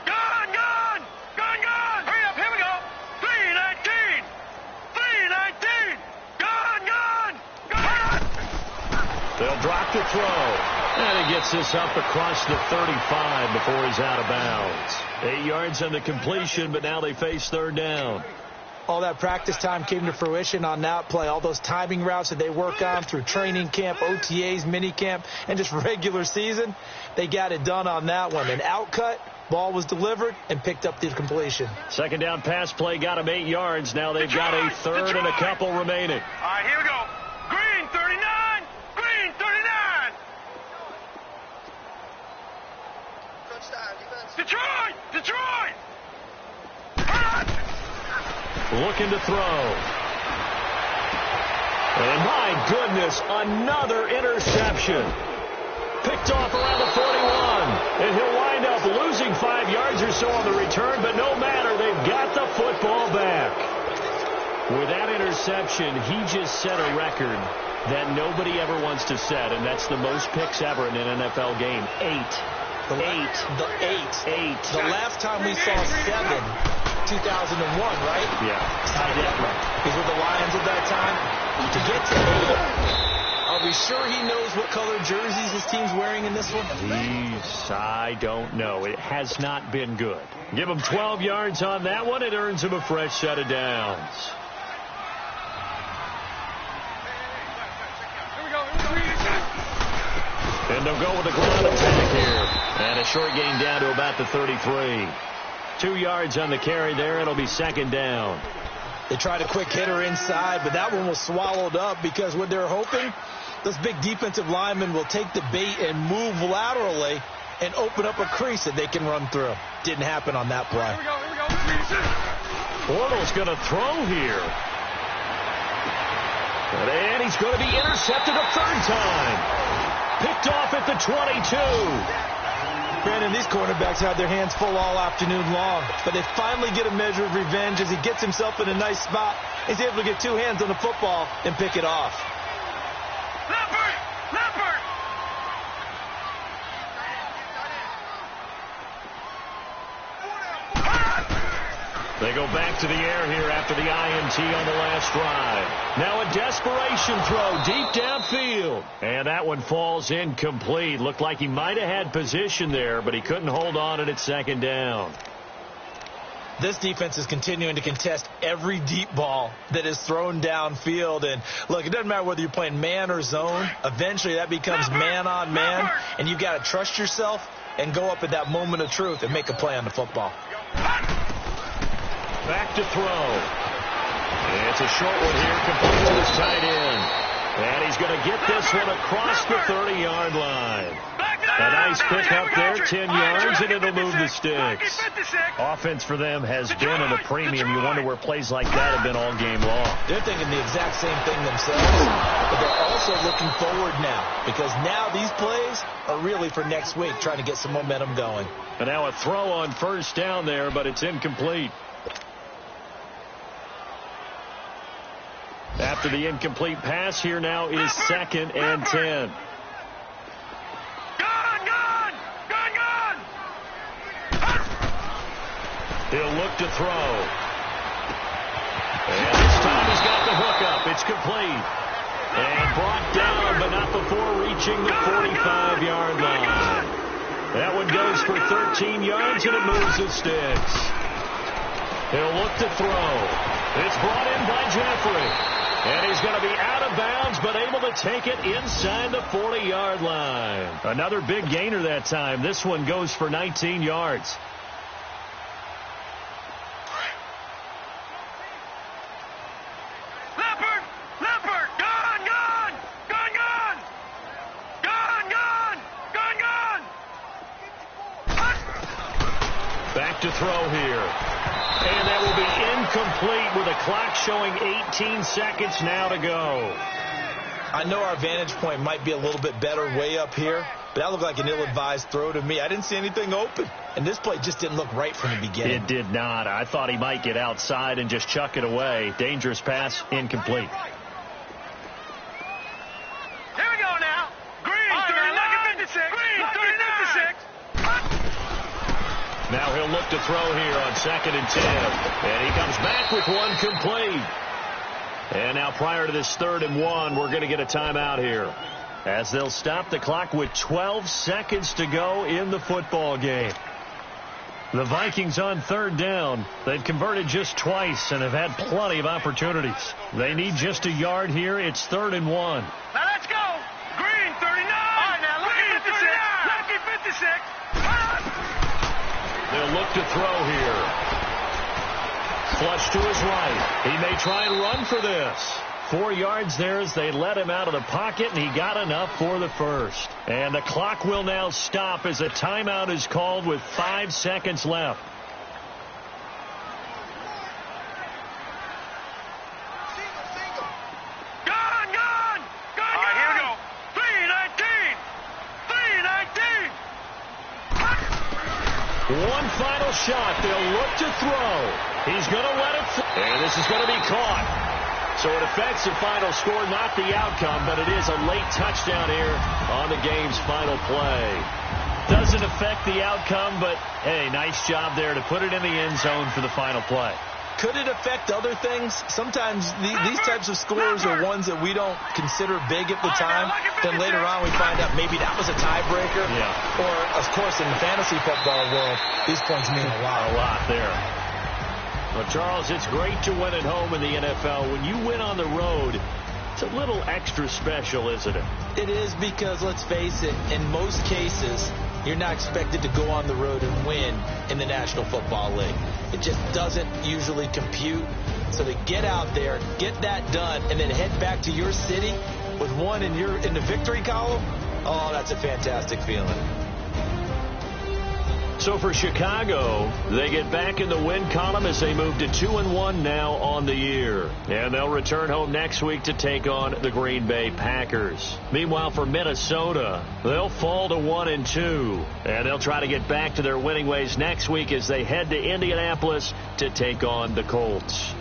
Gone! Hurry up, here we go. 319! Gone! They'll drop the throw. And he gets this up across the 35 before he's out of bounds. 8 yards on the completion, but now they face 3rd down. all that practice time came to fruition on that play. All those timing routes that they work on through training camp, OTAs, mini camp, and just regular season, they got it done on that one. An outcut, ball was delivered, and picked up the completion. Second down pass play got them 8 yards. Now they've got a third and a couple remaining. All right, here we go. Green 39. Green 39. Detroit! Detroit! Looking to throw. And my goodness, another interception. Picked off around the 41. And he'll wind up losing 5 yards or so on the return, but no matter, they've got the football back. With that interception, he just set a record that nobody ever wants to set, and that's the most picks ever in an NFL game. 8. The last time we saw 7, 2001, right? Yeah. He's with the Lions at that time. To get to 8, are we sure he knows what color jerseys his team's wearing in this one? I don't know. It has not been good. Give him 12 yards on that one. It earns him a fresh set of downs. And they'll go with the ground attack here. And a short gain down to about the 33. 2 yards on the carry there. It'll be second down. They tried a quick hitter inside, but that one was swallowed up because what they're hoping, those big defensive linemen will take the bait and move laterally and open up a crease that they can run through. Didn't happen on that play. Bortles going to throw here. And he's going to be intercepted a third time. Picked off at the 22. Brandon, these cornerbacks had their hands full all afternoon long, but they finally get a measure of revenge as he gets himself in a nice spot. He's able to get 2 hands on the football and pick it off. Leopard! Leopard! They go back to the air here after the INT on the last drive. Now a desperation throw deep downfield. And that one falls incomplete. Looked like he might have had position there, but he couldn't hold on at second down. This defense is continuing to contest every deep ball that is thrown downfield. And, look, it doesn't matter whether you're playing man or zone. Eventually that becomes man on man, and you've got to trust yourself and go up at that moment of truth and make a play on the football. Back to throw. It's a short one here, complete to his tight end. And he's going to get this one across the 30-yard line. A nice pick up there, 10 yards, and it'll move the sticks. Offense for them has been at a premium. You wonder where plays like that have been all game long. They're thinking the exact same thing themselves, but they're also looking forward now, because now these plays are really for next week, trying to get some momentum going. And now a throw on first down there, but it's incomplete. After the incomplete pass, here now is second and 10. He'll look to throw. And this time he's got the hook up. It's complete. And brought down, but not before reaching the 45-yard line. That one goes for 13 yards, and it moves the sticks. He'll look to throw. It's brought in by Jeffrey. And he's going to be out of bounds, but able to take it inside the 40-yard line. Another big gainer that time. This one goes for 19 yards. Leopard! Leopard! Gun! Gun! Gun! Gun! Gun! Gun! Gun! Gun! Back to throw here. And that will be incomplete with a clock showing 18 seconds now to go. I know our vantage point might be a little bit better way up here, but that looked like an ill-advised throw to me. I didn't see anything open, and this play just didn't look right from the beginning. It did not. I thought he might get outside and just chuck it away. Dangerous pass, incomplete. Here we go now. Green, 39, 56. Green, 39, 56. Now he'll look to throw here on second and 10. And he comes back with one complete. And now prior to this 3rd and 1, we're going to get a timeout here, as they'll stop the clock with 12 seconds to go in the football game. The Vikings on third down. They've converted just twice and have had plenty of opportunities. They need just a yard here. It's 3rd and 1. Now let's go. Green 39. All right, now Green 39. Lucky 56. They'll look to throw here. Flush to his right. He may try and run for this. 4 yards there as they let him out of the pocket, and he got enough for the first. And the clock will now stop as a timeout is called with 5 seconds left. Gone. All right, here we go. 319. 319. One final shot. They'll look to throw. He's going to let it fly. And this is going to be caught. So it affects the final score, not the outcome, but it is a late touchdown here on the game's final play. Doesn't affect the outcome, but, hey, nice job there to put it in the end zone for the final play. Could it affect other things? Sometimes these types of scores are ones that we don't consider big at the time. Then later on we find out maybe that was a tiebreaker. Yeah. Or, of course, in the fantasy football world, these points mean a lot. A lot there. Well, Charles, it's great to win at home in the NFL. When you win on the road, it's a little extra special, isn't it? It is because, let's face it, in most cases, you're not expected to go on the road and win in the National Football League. It just doesn't usually compute. So to get out there, get that done, and then head back to your city with one in the victory column, oh, that's a fantastic feeling. So for Chicago, they get back in the win column as they move to 2-1 now on the year. And they'll return home next week to take on the Green Bay Packers. Meanwhile, for Minnesota, they'll fall to 1-2. And they'll try to get back to their winning ways next week as they head to Indianapolis to take on the Colts.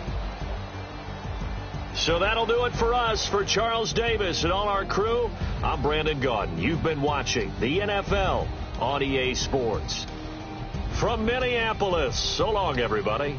So that'll do it for us. For Charles Davis and all our crew, I'm Brandon Gaudin. You've been watching the NFL on EA Sports. From Minneapolis, so long, everybody.